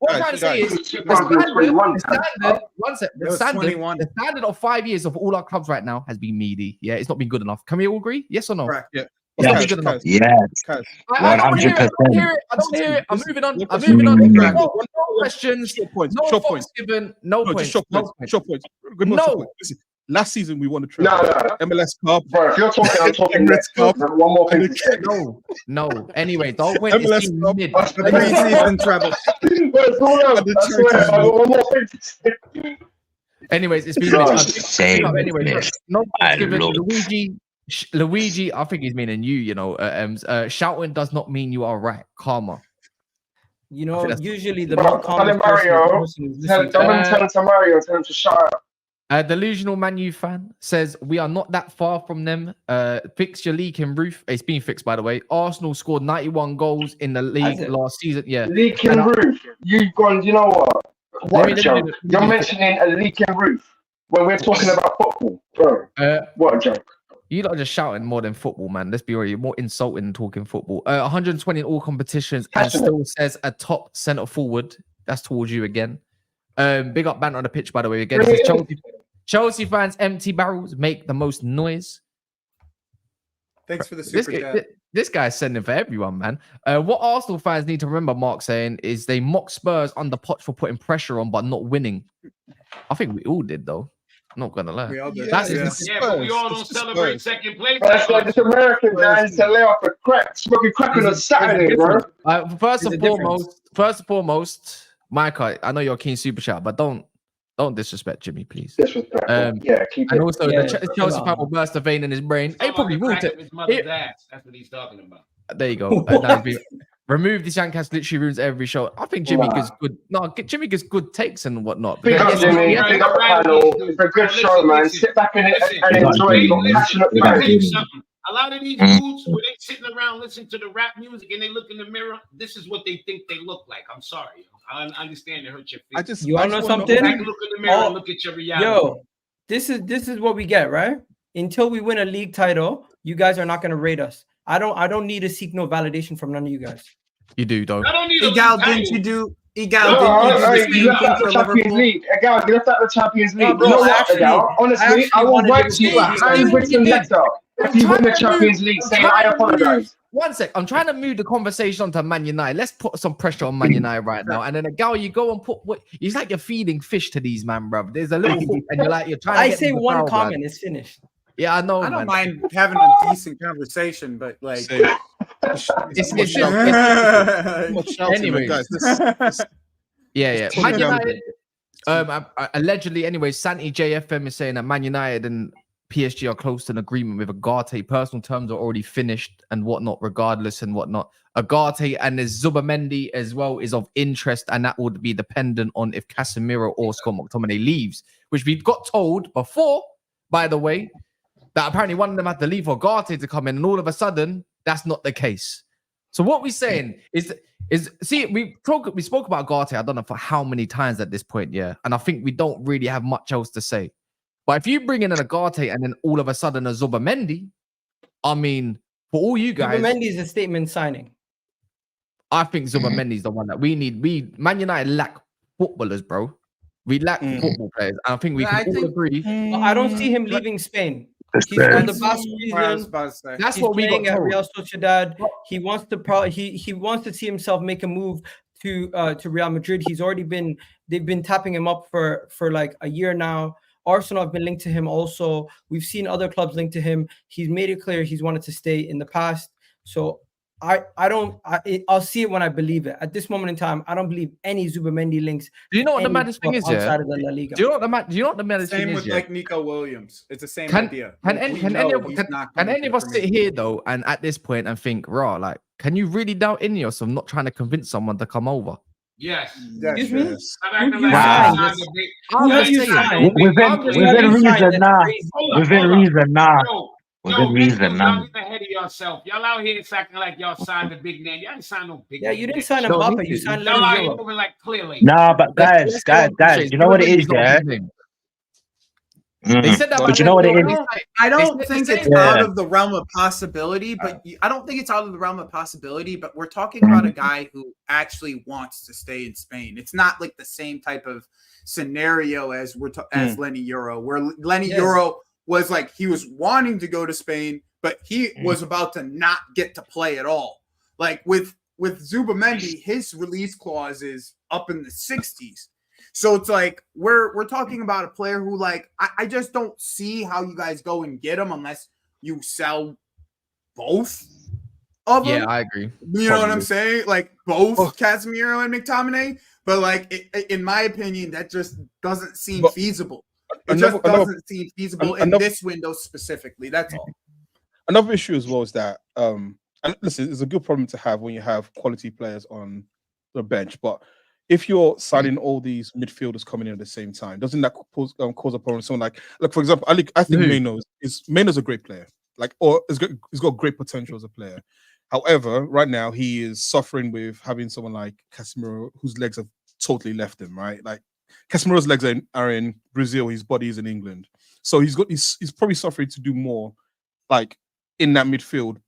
Speaker 1: standard of 5 years of all our clubs right now has been meaty. Yeah, it's not been good enough. Can we all agree? Yes or no?
Speaker 6: Correct.
Speaker 2: Yeah.
Speaker 1: It's not been good enough.
Speaker 4: Yeah.
Speaker 1: 100%. I don't hear it. I'm moving on. No questions. No points given. No points.
Speaker 2: Short points. Last season we won the
Speaker 3: No,
Speaker 2: treble.
Speaker 3: no.
Speaker 2: MLS Cup.
Speaker 3: Bro, if you're talking, I'm talking
Speaker 2: Emirates
Speaker 3: next.
Speaker 2: Cup.
Speaker 3: One more thing to say.
Speaker 1: No. Anyway, don't wait.
Speaker 2: MLS
Speaker 1: It's been
Speaker 2: Cup.
Speaker 1: mid.
Speaker 3: That's the
Speaker 6: Three-season treble.
Speaker 3: I swear, I got one more thing to say.
Speaker 1: Anyways, it's been
Speaker 3: Sorry.
Speaker 1: mid.
Speaker 4: Same.
Speaker 1: Anyway, no
Speaker 4: I
Speaker 1: given
Speaker 4: love-
Speaker 1: Luigi, I think he's meaning you know. Shouting does not mean you are right. Karma.
Speaker 5: You know, usually the
Speaker 3: Bro,
Speaker 5: more
Speaker 3: tell
Speaker 5: common
Speaker 3: him Mario. Tell him to Mario. Tell him to shut up.
Speaker 1: Delusional Man U fan says we are not that far from them. Fixture leaking roof. It's been fixed, by the way. Arsenal scored 91 goals in the league last season. Yeah,
Speaker 3: Leaking roof. You've gone. You know what? What a joke. You're mentioning a leaking roof when we're talking about football, bro. What a joke.
Speaker 1: You lot are just shouting more than football, man. Let's be real. You're more insulting than talking football. 120 in all competitions and still says a top centre forward. That's towards you again. Big up banter on the pitch, by the way. Again, this is Chelsea fans, empty barrels make the most noise.
Speaker 6: Thanks for the super chat.
Speaker 1: This guy's sending for everyone, man. What Arsenal fans need to remember, Mark saying, is they mock Spurs under Poch for putting pressure on but not winning. I think we all did, though. I'm not gonna lie.
Speaker 6: We all did.
Speaker 7: But we all don't celebrate second place.
Speaker 3: That's like this American guys to lay off a crack, smoking crack on a Saturday, bro.
Speaker 1: First and foremost, Micah, I know you're a keen super chat, but don't disrespect Jimmy, please.
Speaker 3: Disrespect. Yeah, keep it.
Speaker 1: And also, the Chelsea fan will burst a vein in his brain. He probably will.
Speaker 7: His mother's ass. That's what he's talking about.
Speaker 1: There you go. Remove this Yankas literally ruins every show. I think Jimmy gives good. No, Jimmy gives good takes and whatnot.
Speaker 3: Big up Jimmy. Big up the panel. It's a good show, man. Sit back and enjoy your passionate fans.
Speaker 7: A lot of these dudes, when they sitting around listening to the rap music and they look in the mirror, this is what they think they look like. I'm sorry. I understand it hurt your face.
Speaker 5: You want to know something?
Speaker 7: Look in the mirror and look at your reality.
Speaker 5: Yo, this is what we get, right? Until we win a league title, you guys are not going to rate us. I don't need to seek no validation from none of you guys.
Speaker 1: You do, though.
Speaker 6: Egal, didn't you do the same thing for
Speaker 3: Champions League. Egal, you left out the Champions League.
Speaker 5: Bro,
Speaker 3: you know what, Egal? Honestly, I will write to you a handwritten letter if you win the Champions League saying I apologize.
Speaker 1: One sec, I'm trying to move the conversation onto Man United. Let's put some pressure on Man United right now. And then Egal, you go and put what it's like you're feeding fish to these man, bro. There's a little hook and you're trying to
Speaker 5: I say one comment, it's finished.
Speaker 1: Yeah, I know.
Speaker 6: I don't mind having a decent conversation, but like
Speaker 1: anyway, guys. Yeah. Man United. Allegedly, anyway, Santi JFM is saying that Man United and PSG are close to an agreement with UGARTE. Personal terms are already finished and whatnot, regardless and whatnot. UGARTE and there's Zubimendi as well is of interest, and that would be dependent on if Casemiro or Scott McTominay leaves, which we've got told before, by the way, that apparently one of them had to leave for UGARTE to come in, and all of a sudden, that's not the case. So what we're saying is see, we spoke about UGARTE, I don't know for how many times at this point, yeah, and I think we don't really have much else to say. But if you bring in an UGARTE and then all of a sudden a Zubimendi, I mean, for all you guys,
Speaker 5: Zubimendi is a statement signing.
Speaker 1: I think Zubimendi is the one that we need. Man United lack footballers, bro. We lack football players. And I think we can all agree.
Speaker 5: I don't see him leaving Spain. He's on the best reason.
Speaker 1: That's what we got
Speaker 5: at Real Sociedad. He wants to he wants to see himself make a move to Real Madrid. They've been tapping him up for like a year now. Arsenal have been linked to him also. We've seen other clubs linked to him. He's made it clear he's wanted to stay in the past. So I'll see it when I believe it. At this moment in time, I don't believe any Zubimendi links.
Speaker 1: Do you know what the maddest thing is?
Speaker 5: Outside of the La Liga.
Speaker 1: Do you know what the maddest thing is?
Speaker 6: Same with like Nico Williams. It's the same idea.
Speaker 1: Can any of us sit here though and at this point and think, raw, like, can you really doubt Ineos of not trying to convince someone to come over?
Speaker 7: Yes.
Speaker 5: Excuse me?
Speaker 4: Within reason,
Speaker 7: y'all get ahead of yourself. Y'all out here acting like y'all signed a big name. Y'all ain't signed no big name.
Speaker 5: Yeah, you didn't sign him up, you signed
Speaker 7: y'all out here moving like clearly.
Speaker 4: Nah, but guys, you know what it is, yeah?
Speaker 1: They said that,
Speaker 4: but you know what it is?
Speaker 6: I don't think it's out of the realm of possibility, but I don't think it's out of the realm of possibility, but we're talking about a guy who actually wants to stay in Spain. It's not like the same type of scenario as as Lenny Euro, where Lenny Euro was like he was wanting to go to Spain, but he was about to not get to play at all. Like with Zubimendi, his release clause is up in the 60s. So it's like we're talking about a player who like I just don't see how you guys go and get him unless you sell both of them.
Speaker 1: Yeah, I agree.
Speaker 6: You know what I'm saying? Like both Casemiro and McTominay. But like in my opinion, that just doesn't seem feasible. It just doesn't seem feasible in this window specifically. That's all.
Speaker 2: Another issue as well is that and listen, it's a good problem to have when you have quality players on the bench, but if you're signing all these midfielders coming in at the same time, doesn't that cause a problem? Someone like for example, I think Mainoo's a great player, like, or he's got great potential as a player. However, right now he is suffering with having someone like Casemiro whose legs have totally left him. Right, like Casemiro's legs are in Brazil, his body is in England, so he's probably suffering to do more, like in that midfield,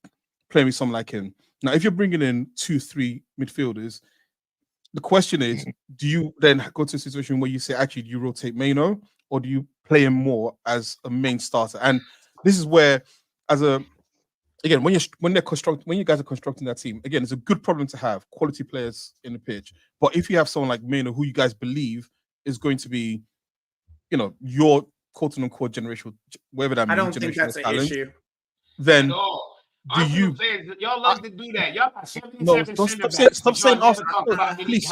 Speaker 2: playing with someone like him. Now, if you're bringing in 2-3 midfielders, the question is, do you then go to a situation where you say, actually, do you rotate Mainoo, or do you play him more as a main starter? And this is where, again, when you guys are constructing that team, again, it's a good problem to have quality players in the pitch. But if you have someone like Mainoo, who you guys believe is going to be, your quote unquote generational, whatever that means,
Speaker 6: I don't think that's an issue.
Speaker 2: Then
Speaker 7: do you? Y'all love to do that. Y'all got 77
Speaker 2: stop saying Arsenal. Please.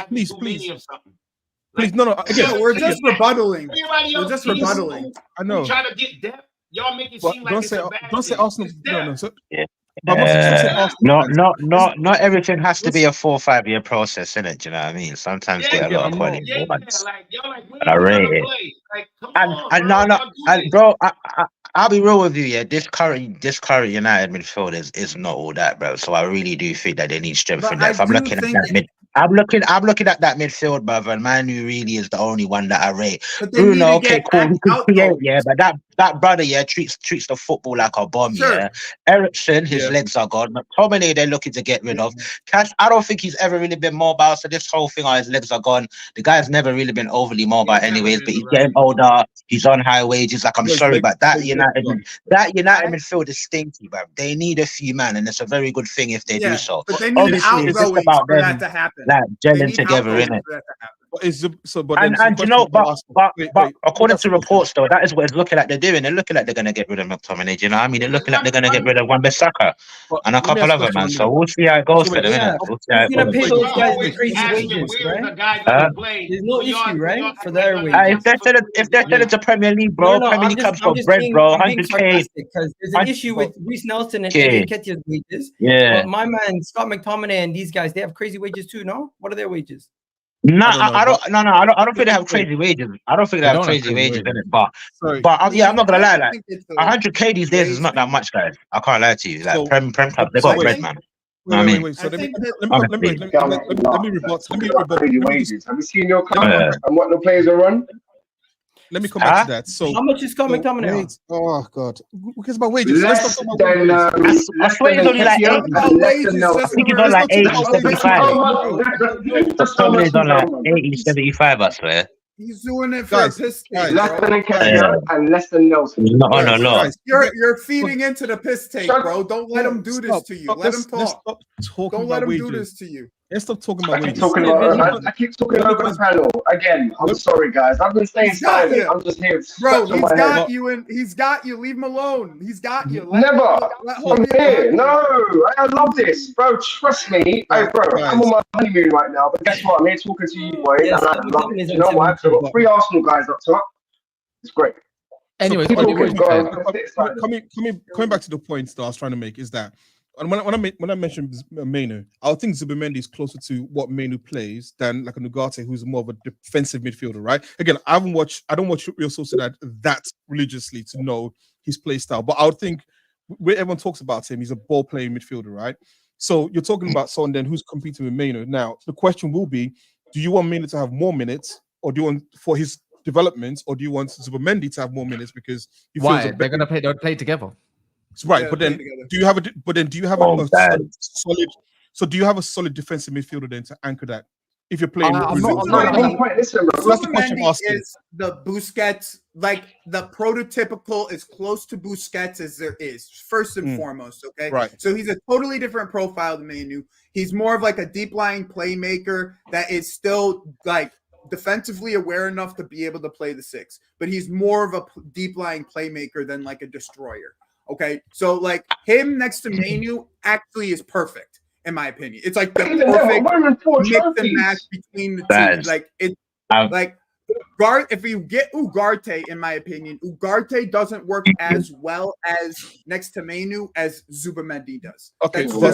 Speaker 2: Please, no. Again,
Speaker 6: we're just rebuttaling. We're just rebuttaling.
Speaker 2: I know.
Speaker 7: Trying to get depth. Y'all make it seem like it's a bad
Speaker 2: don't say Arsenal. No. So,
Speaker 4: not everything has to be a 4 or 5 year process, innit? Do you know what I mean? Sometimes get a lot of quality. I rate it. And bro, I'll be real with you. Yeah, this current United midfield is not all that, bro. So I really do think that they need strength in depth. I'm looking at that midfield, brother, and Mainoo really is the only one that I rate. Bruno, okay, cool, he can create, yeah, but that brother, yeah, treats the football like a bomb, yeah. Ericsson, his legs are gone. McTominay, they're looking to get rid of. Cash, I don't think he's ever really been mobile, so this whole thing, his legs are gone. The guy's never really been overly mobile anyways, but he's getting older, he's on high wages. Like, I'm sorry, but that United midfield is stinky, bro. They need a few man, and it's a very good thing if they do so.
Speaker 6: But they need outgoings for that to happen.
Speaker 4: Like gelling together, innit? But according to reports, though, that is what it's looking like they're doing. They're looking like they're going to get rid of McTominay. Do you know what I mean? They're looking like they're going to get rid of Wan-Bissaka and a couple other man. So we'll see how it goes for them.
Speaker 5: We'll going to pay those guys the crazy wages, right? There's no issue, right, for their wages.
Speaker 4: If they're selling to Premier League, bro, Premier League clubs got bread, bro. 100K.
Speaker 5: Because there's an issue with Reece Nelson and Eddie Nketiah's wages.
Speaker 4: Yeah.
Speaker 5: But my man Scott McTominay and these guys, they have crazy wages too. No, what are their wages?
Speaker 4: I don't think they have crazy wages. I don't think they have crazy wages in it. But I'm not gonna lie. Like 100K these days is not that much, guys. I can't lie to you. Like Prem Club, they got bread, man.
Speaker 2: Wait. So let me rebut.
Speaker 3: Wages. Have you seen your contract and what the players are on?
Speaker 2: Let me come back to that. So
Speaker 5: how much is coming on?
Speaker 2: Oh God, who cares about wages?
Speaker 3: Less than
Speaker 4: I swear it's only like 80. I think it's on like 80, 75. The Tommy is on like 80, 75, I swear.
Speaker 6: He's doing it for a piss take.
Speaker 3: Less than Nketiah and less than Nelson.
Speaker 4: He's not on a lot.
Speaker 6: You're feeding into the piss take, bro. Don't let him do this to you. Let him talk. Don't let him do this to you.
Speaker 2: Let's stop talking about wages.
Speaker 3: I keep talking over the panel. Again, I'm sorry, guys. I've been staying silent. I'm just here.
Speaker 6: Bro, he's got you, and he's got you. Leave him alone. He's got you.
Speaker 3: Never. I'm here. No, I love this, bro. Trust me. Hey, bro, I'm on my honeymoon right now, but guess what? I'm here talking to you, boy. And I love it. You know what? I've got 3 Arsenal guys up top. It's great.
Speaker 1: Anyway,
Speaker 2: coming back to the points that I was trying to make is that. And when I mentioned Mainoo, I think Zubimendi is closer to what Mainoo plays than like a UGARTE, who's more of a defensive midfielder, right? Again, I don't watch Real Sociedad that religiously to know his play style, but I would think where everyone talks about him, he's a ball playing midfielder, right? So you're talking about someone then who's competing with Mainoo. Now the question will be, do you want Mainoo to have more minutes, or do you want for his development, or do you want Zubimendi to have more minutes because he feels
Speaker 1: they're going to play together?
Speaker 2: Right, but then do you have a solid? So do you have a solid defensive midfielder then to anchor that? If you're playing,
Speaker 6: Zubimendi is the Busquets, like the prototypical, as close to Busquets as there is, first and foremost. Okay,
Speaker 2: right.
Speaker 6: So he's a totally different profile than Mainoo. He's more of like a deep lying playmaker that is still like defensively aware enough to be able to play the 6, but he's more of a deep lying playmaker than like a destroyer. Okay, so like him next to Mainoo actually is perfect in my opinion. It's like the perfect mix and match between the two. Like it's like if you get UGARTE, in my opinion, UGARTE doesn't work as well as next to Mainoo as Zubimendi does.
Speaker 2: Okay,
Speaker 1: my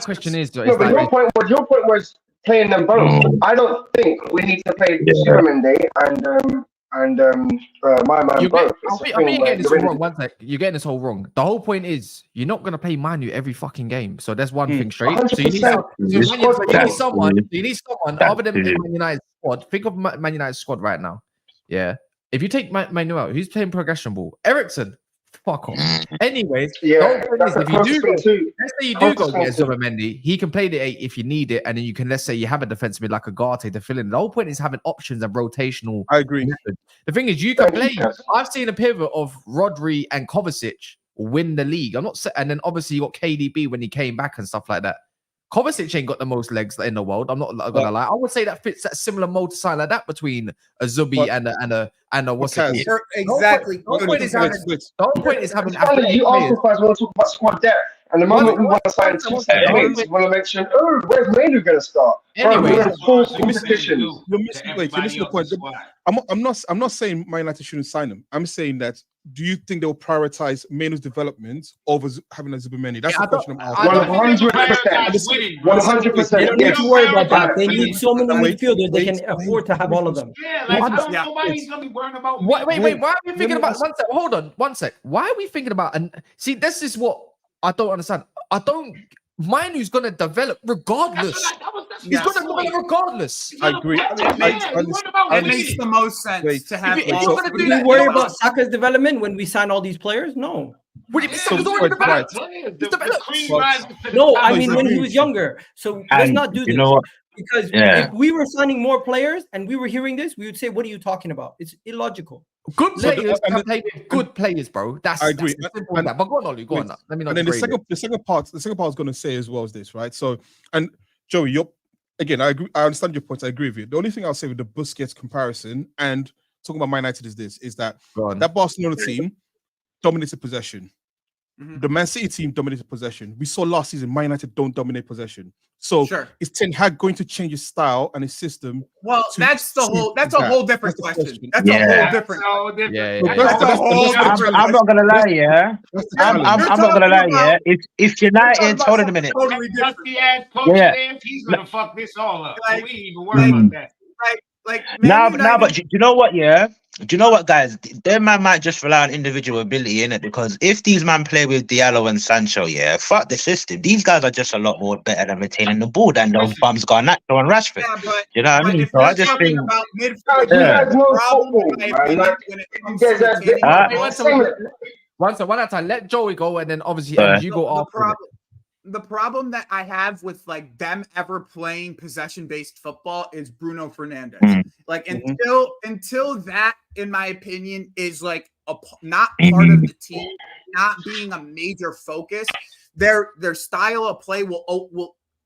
Speaker 1: question is,
Speaker 3: no, but your point was playing them both. I don't think we need to play Zubimendi and my man both.
Speaker 1: I'm getting this all wrong. One sec, you're getting this whole wrong. The whole point is you're not gonna play Mainoo every fucking game. So that's one thing straight. So you need someone other than Man United squad. Think of Man United squad right now. Yeah. If you take Mainoo out, who's playing progression ball? Ericsson. Fuck off. Anyways, let's say you do go get Zubimendi, he can play the 8 if you need it, and then you can, let's say you have a defense mid like UGARTE to fill in. The whole point is having options and rotational.
Speaker 2: I agree.
Speaker 1: Method. The thing is, you can play. I've seen a pivot of Rodri and Kovacic win the league. I'm not, and then obviously you got KDB when he came back and stuff like that. Kovacic ain't got the most legs in the world. I'm not gonna lie. I would say that fits that similar motor sign like that between a Zubi and a what's it called?
Speaker 6: Exactly.
Speaker 1: The whole point is having.
Speaker 3: You also guys want to talk about squad depth, and the moment we want to sign 2 centre-backs, we want to mention, where's Mainoo going to start?
Speaker 1: Anyway,
Speaker 2: you're missing the point. I'm not saying Man United shouldn't sign him. I'm saying that. Do you think they'll prioritize Mainoo's development over having a Zubimendi? That's the question I'm asking.
Speaker 3: 100%. 100%.
Speaker 5: They don't need to worry about that. They need so many midfielders they can afford to have all of them.
Speaker 7: Nobody's gonna be worrying about.
Speaker 1: Wait. Why are we thinking about? One sec. Hold on. One sec. Why are we thinking about? And see, this is what I don't understand. Mainoo's gonna develop regardless. He's gonna develop regardless.
Speaker 2: I agree.
Speaker 6: It makes the most sense to have.
Speaker 5: Do we worry about Saka's development when we sign all these players? No.
Speaker 1: Saka's already developed.
Speaker 5: No, I mean when he was younger. So let's not do this. Because if we were signing more players and we were hearing this, we would say, "What are you talking about? It's illogical."
Speaker 1: Good players can play with good players, bro. I agree. But go on, Ollie. Go on. Let me know.
Speaker 2: And then the second part I was going to say as well is this, right? So, and Joey, again, I agree. I understand your point. I agree with you. The only thing I'll say with the Busquets comparison and talking about Man United is that that Barcelona team dominated possession. The Man City team dominated possession. We saw last season Man United don't dominate possession. So is Ten Hag going to change his style and his system?
Speaker 6: Well, that's a whole different question. That's a whole different.
Speaker 4: I'm not gonna lie, yeah. I'm not gonna lie, yeah. If United, hold on a minute.
Speaker 7: He's gonna fuck this all up. We ain't even worry about that.
Speaker 4: But you know what, yeah? Do you know what, guys? Them man might just rely on individual ability, innit? Because if these man play with Diallo and Sancho, yeah, fuck the system. These guys are just a lot more better than retaining the ball than those bums Garnacho and Rashford.
Speaker 6: Yeah,
Speaker 4: you know what I mean? So I just think.
Speaker 1: One at a time. Let Joey go, and then obviously you go after.
Speaker 6: The problem that I have with like them ever playing possession-based football is Bruno Hernandez. Like until that, in my opinion, is like not part of the team, not being a major focus. Their style of play will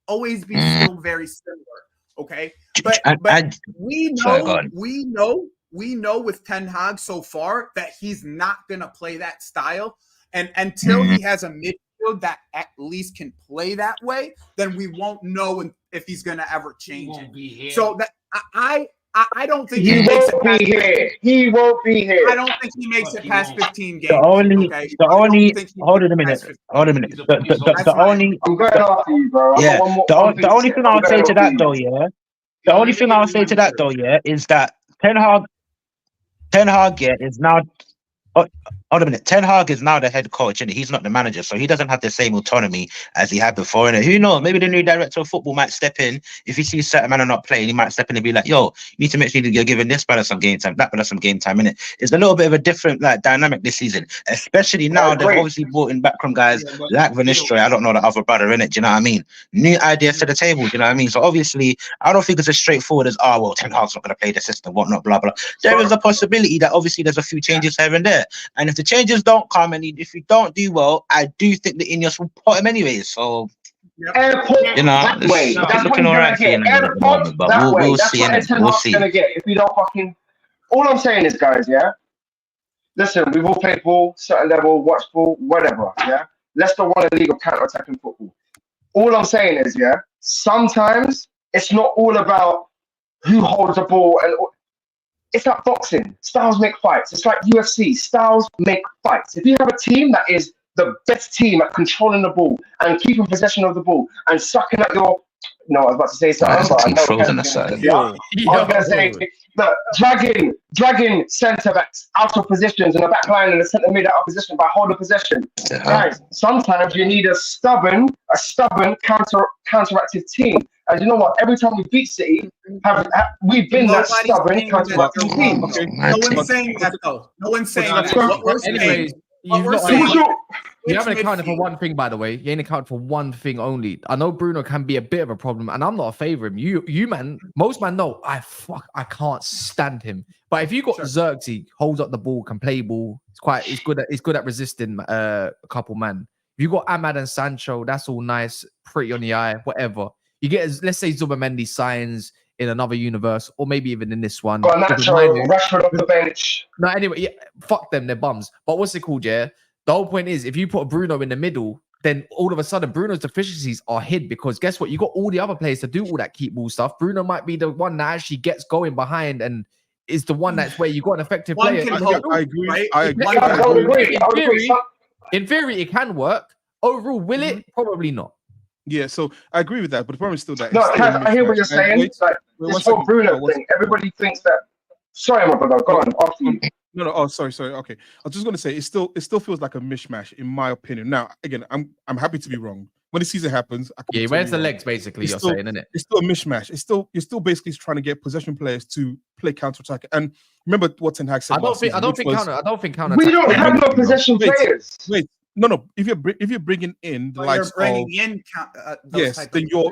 Speaker 6: always be still very similar. Okay, but we know with Ten Hag so far that he's not gonna play that style, and until he has a midfield that at least can play that way, then we won't know if he's going to ever change it. So that I don't think he won't be here.
Speaker 3: He won't be here.
Speaker 6: I don't think he makes it past 15 games.
Speaker 4: Hold on a minute. The only
Speaker 3: I'm going after you, bro.
Speaker 4: Yeah. The only thing I'll say to that though, yeah. The only thing I'll say to that though, yeah, is that Ten Hag is now. Hold a minute. Ten Hag is now the head coach, and he's not the manager, so he doesn't have the same autonomy as he had before. And who knows? Maybe the new director of football might step in if he sees certain men are not playing. He might step in and be like, "Yo, you need to make sure you're giving this brother some game time, that brother some game time." Innit? It's a little bit of a different dynamic this season, especially now they've obviously brought in backroom guys like Vinistro. I don't know the other brother in it. Do you know what I mean? New ideas to the table. Do you know what I mean? So obviously, I don't think it's as straightforward as Ten Hag's not going to play the system, whatnot, blah blah. There is a possibility that obviously there's a few changes here and there, and if the changes don't come and if you don't do well, I do think the Ineos will put him anyways. So
Speaker 3: Airport
Speaker 4: You know,
Speaker 3: that way.
Speaker 4: it's
Speaker 3: That's what
Speaker 4: looking
Speaker 3: you're
Speaker 4: all
Speaker 3: gonna
Speaker 4: right for
Speaker 3: get.
Speaker 4: United at the
Speaker 3: Airport
Speaker 4: moment, but
Speaker 3: that way.
Speaker 4: we'll
Speaker 3: That's
Speaker 4: see,
Speaker 3: what
Speaker 4: innit?
Speaker 3: Ten
Speaker 4: We'll
Speaker 3: Hag's
Speaker 4: see.
Speaker 3: gonna get if we don't fucking. All I'm saying is, guys, yeah. Listen, we've all played ball, certain level, watch ball, whatever. Yeah. Leicester won a league of counter-attacking football. All I'm saying is, yeah. Sometimes it's not all about who holds the ball and. It's like boxing. Styles make fights. It's like UFC. Styles make fights. If you have a team that is the best team at controlling the ball and keeping possession of the ball and sucking at your, no, I was about to say something. But I know
Speaker 4: frozen aside.
Speaker 3: I was going to say the dragging centre backs out of positions and the back line and the centre mid out of position by holding possession.
Speaker 4: Yeah.
Speaker 3: Guys, sometimes you need a stubborn counteractive team. And you know what? Every time we beat City, we've been that stubborn counteractive team.
Speaker 6: No one's saying that though. No one's saying that. What we're
Speaker 1: Anyways,
Speaker 6: saying.
Speaker 1: You haven't accounted for one thing, by the way. You ain't accounted for one thing only. I know Bruno can be a bit of a problem, and I'm not a favor of him. You man, most man know I can't stand him. But if you got Xerxes, holds up the ball, can play ball, he's good at resisting a couple man. If you got Ahmad and Sancho, that's all nice, pretty on the eye, whatever. You get, let's say Zubimendi signs in another universe, or maybe even in this one.
Speaker 3: Got Nacho, Rashford off the bench.
Speaker 1: No, anyway, yeah, fuck them, they're bums. But what's it called, yeah? The whole point is, if you put Bruno in the middle, then all of a sudden Bruno's deficiencies are hid because guess what? You got all the other players to do all that keep ball stuff. Bruno might be the one that actually gets going behind and is the one that's where you got an effective player.
Speaker 2: I agree.
Speaker 6: Right?
Speaker 2: I agree.
Speaker 1: In theory, it can work. Overall, will it? Probably not.
Speaker 2: Yeah, so I agree with that, but the problem is still that.
Speaker 3: No, I hear what you're saying. Like this whole Bruno thing, everybody thinks that. Sorry, my brother. Go on. After you.
Speaker 2: No. Oh, sorry. Okay, I was just gonna say it still feels like a mishmash in my opinion. Now, again, I'm happy to be wrong. When the season happens,
Speaker 1: he wears the legs basically. You're saying, isn't it?
Speaker 2: It's still a mishmash. You're still basically trying to get possession players to play counter attack. And remember what Ten Hag said. I don't think counter.
Speaker 3: We don't have no possession players.
Speaker 2: Wait. No. If you're bringing in the likes of yes, then you're.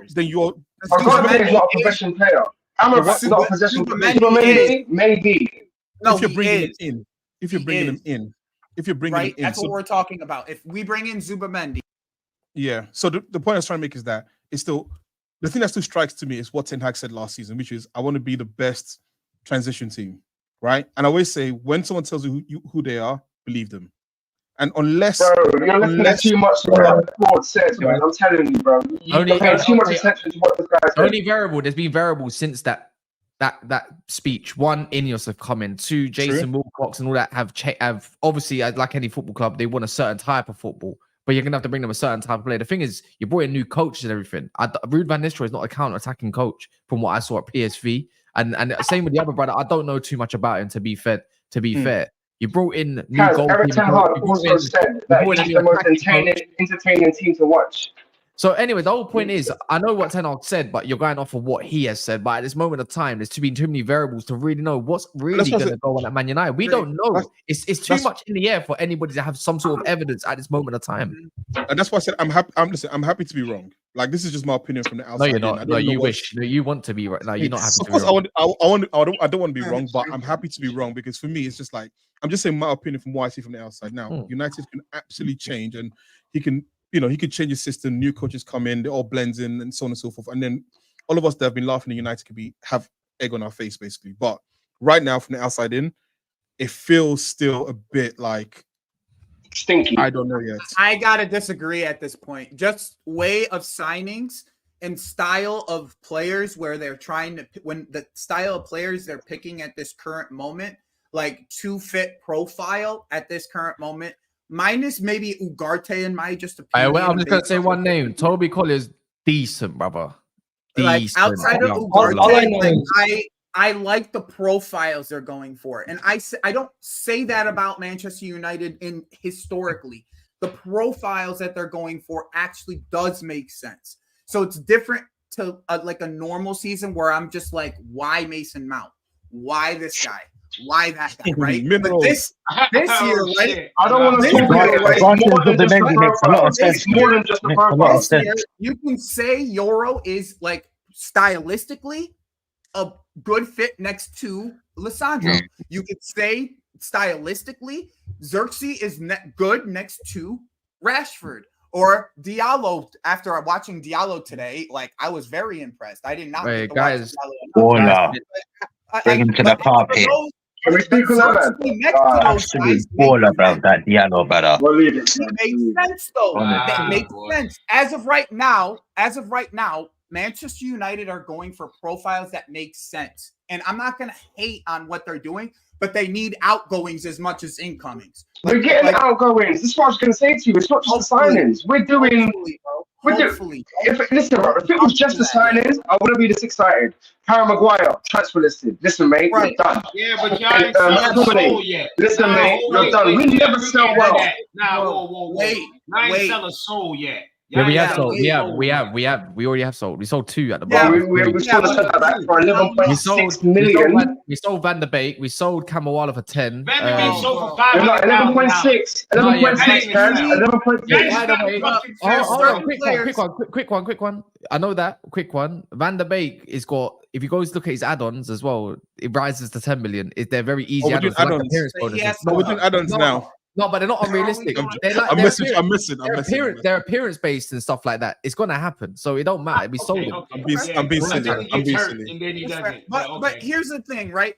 Speaker 3: Zubimendi is not a possession player. I'm not a possession player. Maybe.
Speaker 6: No,
Speaker 2: if you're bringing him in,
Speaker 6: that's what we're talking about. If we bring in Zubimendi,
Speaker 2: yeah. So the point I was trying to make is that it's still the thing that still strikes to me is what Ten Hag said last season, which is I want to be the best transition team, right? And I always say when someone tells you who they are, believe them. And unless
Speaker 3: you're listening too much to what the board says, man. I'm telling you, bro. You pay too much attention to what this guy says.
Speaker 1: Only variable. There's been variables since that speech. One, Ineos have come in. Two, Jason Wilcox and all that have obviously, like any football club, they want a certain type of football, but you're gonna have to bring them a certain type of player. The thing is, you brought in new coaches and everything. Ruud van Nistelrooy is not a counter-attacking coach, from what I saw at PSV, and same with the other brother. I don't know too much about him to be fair. You brought in new goalkeeper.
Speaker 3: Eric Ten Hag also said that he's the most entertaining team to watch.
Speaker 1: So anyway, the whole point is, I know what Ten Hag said, but you're going off of what he has said. But at this moment of time, there's too many variables to really know what's really going to go on at Man United. We don't know. It's too much in the air for anybody to have some sort of evidence at this moment of time.
Speaker 2: And that's why I said I'm happy to be wrong. Like this is just my opinion from the outside.
Speaker 1: No, you're not. No, you wish. No, you want to be right. No, you're not happy.
Speaker 2: Of course, I don't want to be wrong, but I'm happy to be wrong because for me, it's just like I'm just saying my opinion from what I see from the outside. Now, United can absolutely change, and he can change his system. New coaches come in, they all blends in, and so on and so forth. And then all of us that have been laughing at United could have egg on our face, basically. But right now, from the outside in, it feels still a bit like
Speaker 3: stinky.
Speaker 2: I don't know yet.
Speaker 6: I gotta disagree at this point. Just way of signings and style of players where they're trying to when the style of players they're picking at this current moment, like to fit profile at this current moment. Minus maybe UGARTE in my just opinion.
Speaker 1: I'm just gonna say one name. Toby Collins, decent, brother.
Speaker 6: Like outside of UGARTE, I like the profiles they're going for, and I don't say that about Manchester United historically. The profiles that they're going for actually does make sense. So it's different to like a normal season where I'm just like, why Mason Mount? Why this guy? Why that guy, right? But this year, right?
Speaker 3: I don't want to talk about it.
Speaker 6: You can say Euro is like stylistically a good fit next to Lissandro. You could say stylistically Xerxes is good next to Rashford, Or Diallo. After watching Diallo today, like I was very impressed. I did not.
Speaker 1: Wait,
Speaker 6: get to watch
Speaker 1: guys.
Speaker 6: Diallo enough.
Speaker 4: Bring him to the carpet.
Speaker 3: Can we speak on that, man?
Speaker 4: Absolute baller, bro. That Diallo, brother.
Speaker 3: We'll leave it.
Speaker 6: It makes sense though. It makes sense. As of right now, Manchester United are going for profiles that make sense. And I'm not gonna hate on what they're doing, but they need outgoings as much as incomings.
Speaker 3: We're getting outgoings. This is what I was going to say to you. It's not just the signings. We're doing. Listen, bro, if it was just the signings, I wouldn't be this excited. Harry Maguire, transfer listed. Listen, mate, you're done.
Speaker 7: Yeah, but y'all ain't sold yet.
Speaker 3: Listen, mate, you're done. We never sell well.
Speaker 7: Wait. I ain't sell a soul yet.
Speaker 1: Yeah, we have sold. We already have sold. We sold 2 at the
Speaker 3: Yeah,
Speaker 1: moment.
Speaker 3: we sold that for 11.6 million.
Speaker 1: We sold Van der Beek. We sold Kamawala for 10.
Speaker 7: Van der Beek sold for 5.
Speaker 3: 11.6. 11.6, guys. 11.6.
Speaker 1: Quick one. I know that. Quick one. Van der Beek is got. If you go look at his add-ons as well, it rises to 10 million. They're very easy
Speaker 2: add-ons. We're doing add-ons now.
Speaker 1: No, but they're not unrealistic.
Speaker 2: I'm missing.
Speaker 1: They're appearance based and stuff like that. It's gonna happen, so it don't matter. We sold them.
Speaker 2: I'm being silly.
Speaker 6: But here's the thing, right?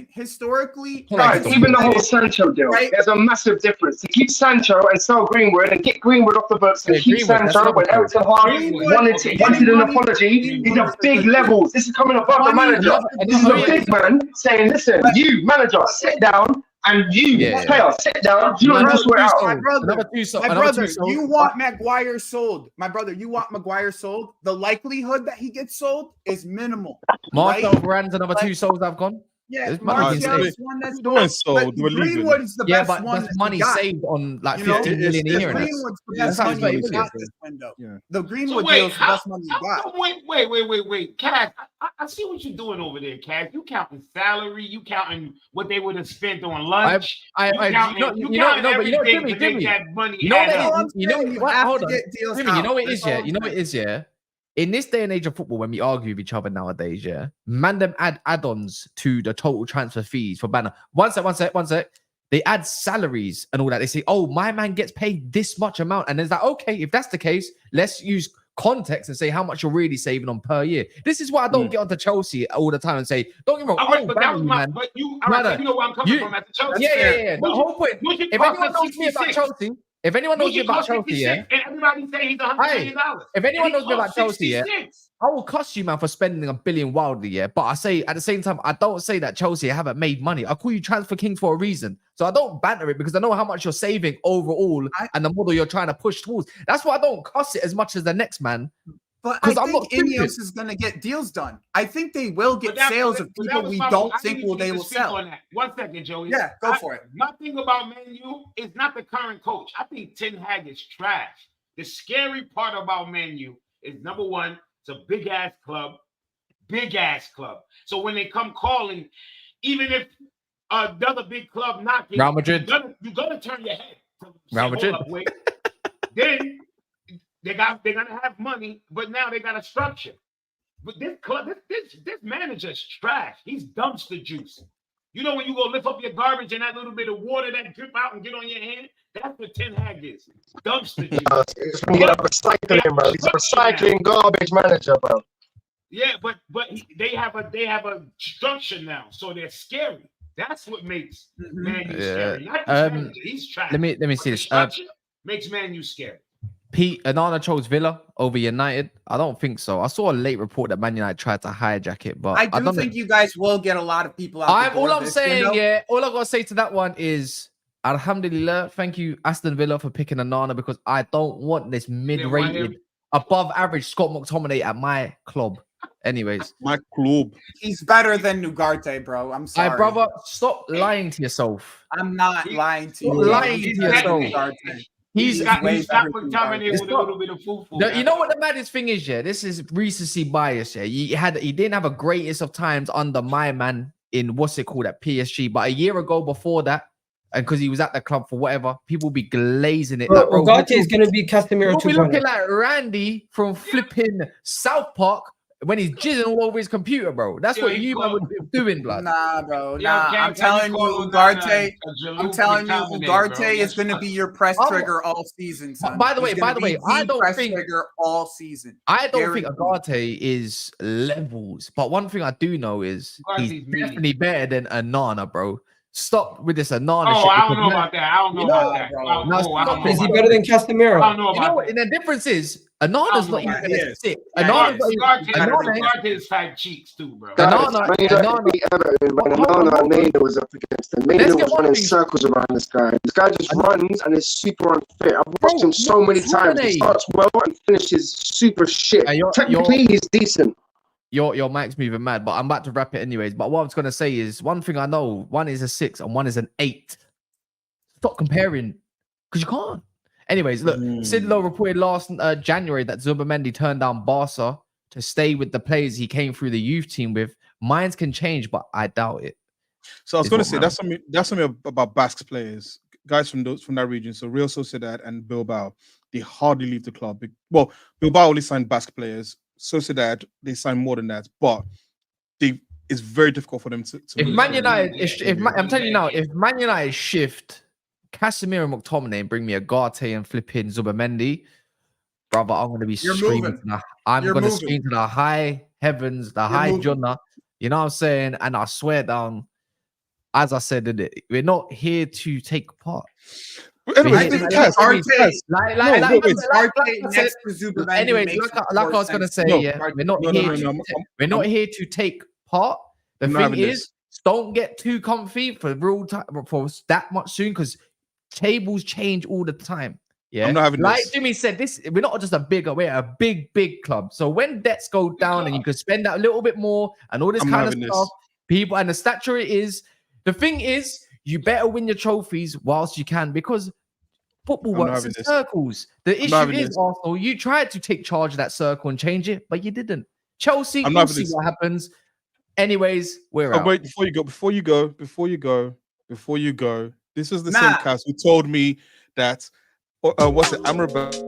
Speaker 6: Historically,
Speaker 3: guys, even the whole Sancho deal, right? There's a massive difference. To keep Sancho and sell Greenwood and get Greenwood off the books and keep Sancho when Everton wanted an apology. These are big levels. This is coming above the manager. This is a big man saying, "Listen, you manager, sit down." And you, player, sit down. You don't just out.
Speaker 6: My brother, you want Maguire sold. My brother, you want Maguire sold. The likelihood that he gets sold is minimal.
Speaker 1: Marcel Varand's another 2 souls I've gone.
Speaker 6: Yeah, Martial's one that's
Speaker 2: doing sold.
Speaker 6: Greenwood is the best one.
Speaker 1: That's money saved on like 15 million a year.
Speaker 6: Greenwood's the best money you got this window. The Greenwood deal is the best money you got.
Speaker 7: Wait, Cash. I see what you're doing over there, Cash. You counting salary. You counting what they would have spent on lunch. You know what it is, yeah. In this day and age of football, when we argue with each other nowadays, yeah, man, them add add-ons to the total transfer fees for Banner. One sec. They add salaries and all that. They say, oh, my man gets paid this much amount. And it's like, okay, if that's the case, let's use context and say how much you're really saving on per year. This is why I don't get onto Chelsea all the time and say, don't get me wrong. But that was my, but you know where I'm coming from at the Chelsea.
Speaker 1: Yeah. The whole point. If anyone knows me about Chelsea, if anyone knows me about Chelsea, yeah,
Speaker 7: and everybody say he's $100 million.
Speaker 1: If anyone knows me about Chelsea, yeah, I will cuss you, man, for spending $1 billion wildly, yeah. But I say at the same time, I don't say that Chelsea haven't made money. I call you transfer king for a reason. So I don't banter it because I know how much you're saving overall and the model you're trying to push towards. That's why I don't cuss it as much as the next man.
Speaker 6: But I think Ineos is going to get deals done. I think they will get sales of people we don't think they will sell.
Speaker 7: 1 second, Joey.
Speaker 6: Yeah, go for it.
Speaker 7: My thing about Man U is not the current coach. I think Ten Hag is trash. The scary part about Man U is, number one, it's a big-ass club. So when they come calling, even if the other big club knocking,
Speaker 1: Real Madrid,
Speaker 7: you're gonna turn your head.
Speaker 1: Real Madrid.
Speaker 7: Then they're gonna have money, but now they got a structure. But this club, this manager's trash. He's dumpster juice. You know when you go lift up your garbage and that little bit of water that drip out and get on your hand? That's what Ten Hag is. Dumpster juice.
Speaker 3: It's when you get a recycling, bro. He's a recycling garbage manager, bro.
Speaker 7: Yeah, but they have a structure now, so they're scary. That's what makes Man U scary. Not this manager. He's trash.
Speaker 1: Let me see this.
Speaker 7: Structure makes Man U scary.
Speaker 1: Pete Anana chose Villa over United. I don't think so. I saw a late report that Man United tried to hijack it, but
Speaker 6: I don't think you guys will get a lot of people out.
Speaker 1: All I'm saying, all I gotta say to that one is Alhamdulillah. Thank you, Aston Villa, for picking Anana because I don't want this mid-rated, above average Scott McTominay at my club. Anyways,
Speaker 2: my club.
Speaker 6: He's better than Ugarte, bro. I'm sorry.
Speaker 1: My brother, stop lying to yourself.
Speaker 6: I'm not lying to you.
Speaker 1: Lying to yourself.
Speaker 7: He's got McTominay with a little bit of foo-foo.
Speaker 1: You know what the maddest thing is, yeah? This is recency bias, yeah? He didn't have a greatest of times under my man in what's it called at PSG, but a year ago before that, and because he was at the club for whatever, people be glazing it.
Speaker 5: Bro, Ugarte is going to be Casemiro 2.0.
Speaker 1: We'll be looking like Randy from flipping South Park when he's jizzing all over his computer, bro. That's what you man would be doing, blood.
Speaker 6: Nah, bro.
Speaker 7: Yo,
Speaker 6: Nah,
Speaker 7: Cam,
Speaker 6: I'm telling you, Ugarte. I'm telling you,
Speaker 7: Ugarte
Speaker 6: Ugarte is going to be your press trigger all season, son.
Speaker 1: By the way, I don't
Speaker 6: press
Speaker 1: think
Speaker 6: trigger all season.
Speaker 1: I don't think Ugarte is levels, but one thing I do know is he's definitely better than Anana, bro. Stop with this Anana shit.
Speaker 7: Oh, I don't know about that. I don't know about that.
Speaker 5: Bro. Is he better than Casemiro?
Speaker 7: I don't know about
Speaker 1: you know what? And the difference is Anana's not even gonna sit.
Speaker 7: Ugarte is fat cheeks too, bro.
Speaker 3: Anana and Mainoo was up against him. Mainoo was running circles around this guy. This guy just runs and is super unfit. I've watched him so many times. He starts well and finishes super shit. Technically, he's decent.
Speaker 1: Your mic's moving mad, but I'm about to wrap it anyways. But what I was gonna say is one thing I know: one is a 6 and one is an 8. Stop comparing, because you can't. Anyways, look, Sidlow reported last January that Zubimendi turned down Barca to stay with the players he came through the youth team with. Minds can change, but I doubt it.
Speaker 2: So I was going to say that's something about Basque players, guys from that region. So Real Sociedad and Bilbao, they hardly leave the club. Well, Bilbao only signed Basque players. Sociedad, they sign more than that, but it's very difficult for them to
Speaker 1: if Man United, I'm telling you now, if Man United shift Casemiro and McTominay and bring me Ugarte and flipping Zubimendi, brother, I'm going to be screaming. I'm going to scream to the high heavens, the high Jannah. You know what I'm saying? And I swear down, as I said, we're not here to take part.
Speaker 2: Anyways,
Speaker 1: like I was gonna say, we're not here to take part. The thing is, don't get too comfy for real time for that much soon, because tables change all the time. Yeah,
Speaker 2: I'm not having
Speaker 1: like Jimmy said, we're not just we're a big club. So when debts go down and you can spend that a little bit more and all this kind of stuff, people and the stature the thing is, you better win your trophies whilst you can, because football works in circles. The issue is, Arsenal, you tried to take charge of that circle and change it, but you didn't. Chelsea, we'll see what happens. Anyways, we're out.
Speaker 2: Wait, before you go, this was the same cast who told me that what's it, Amrabat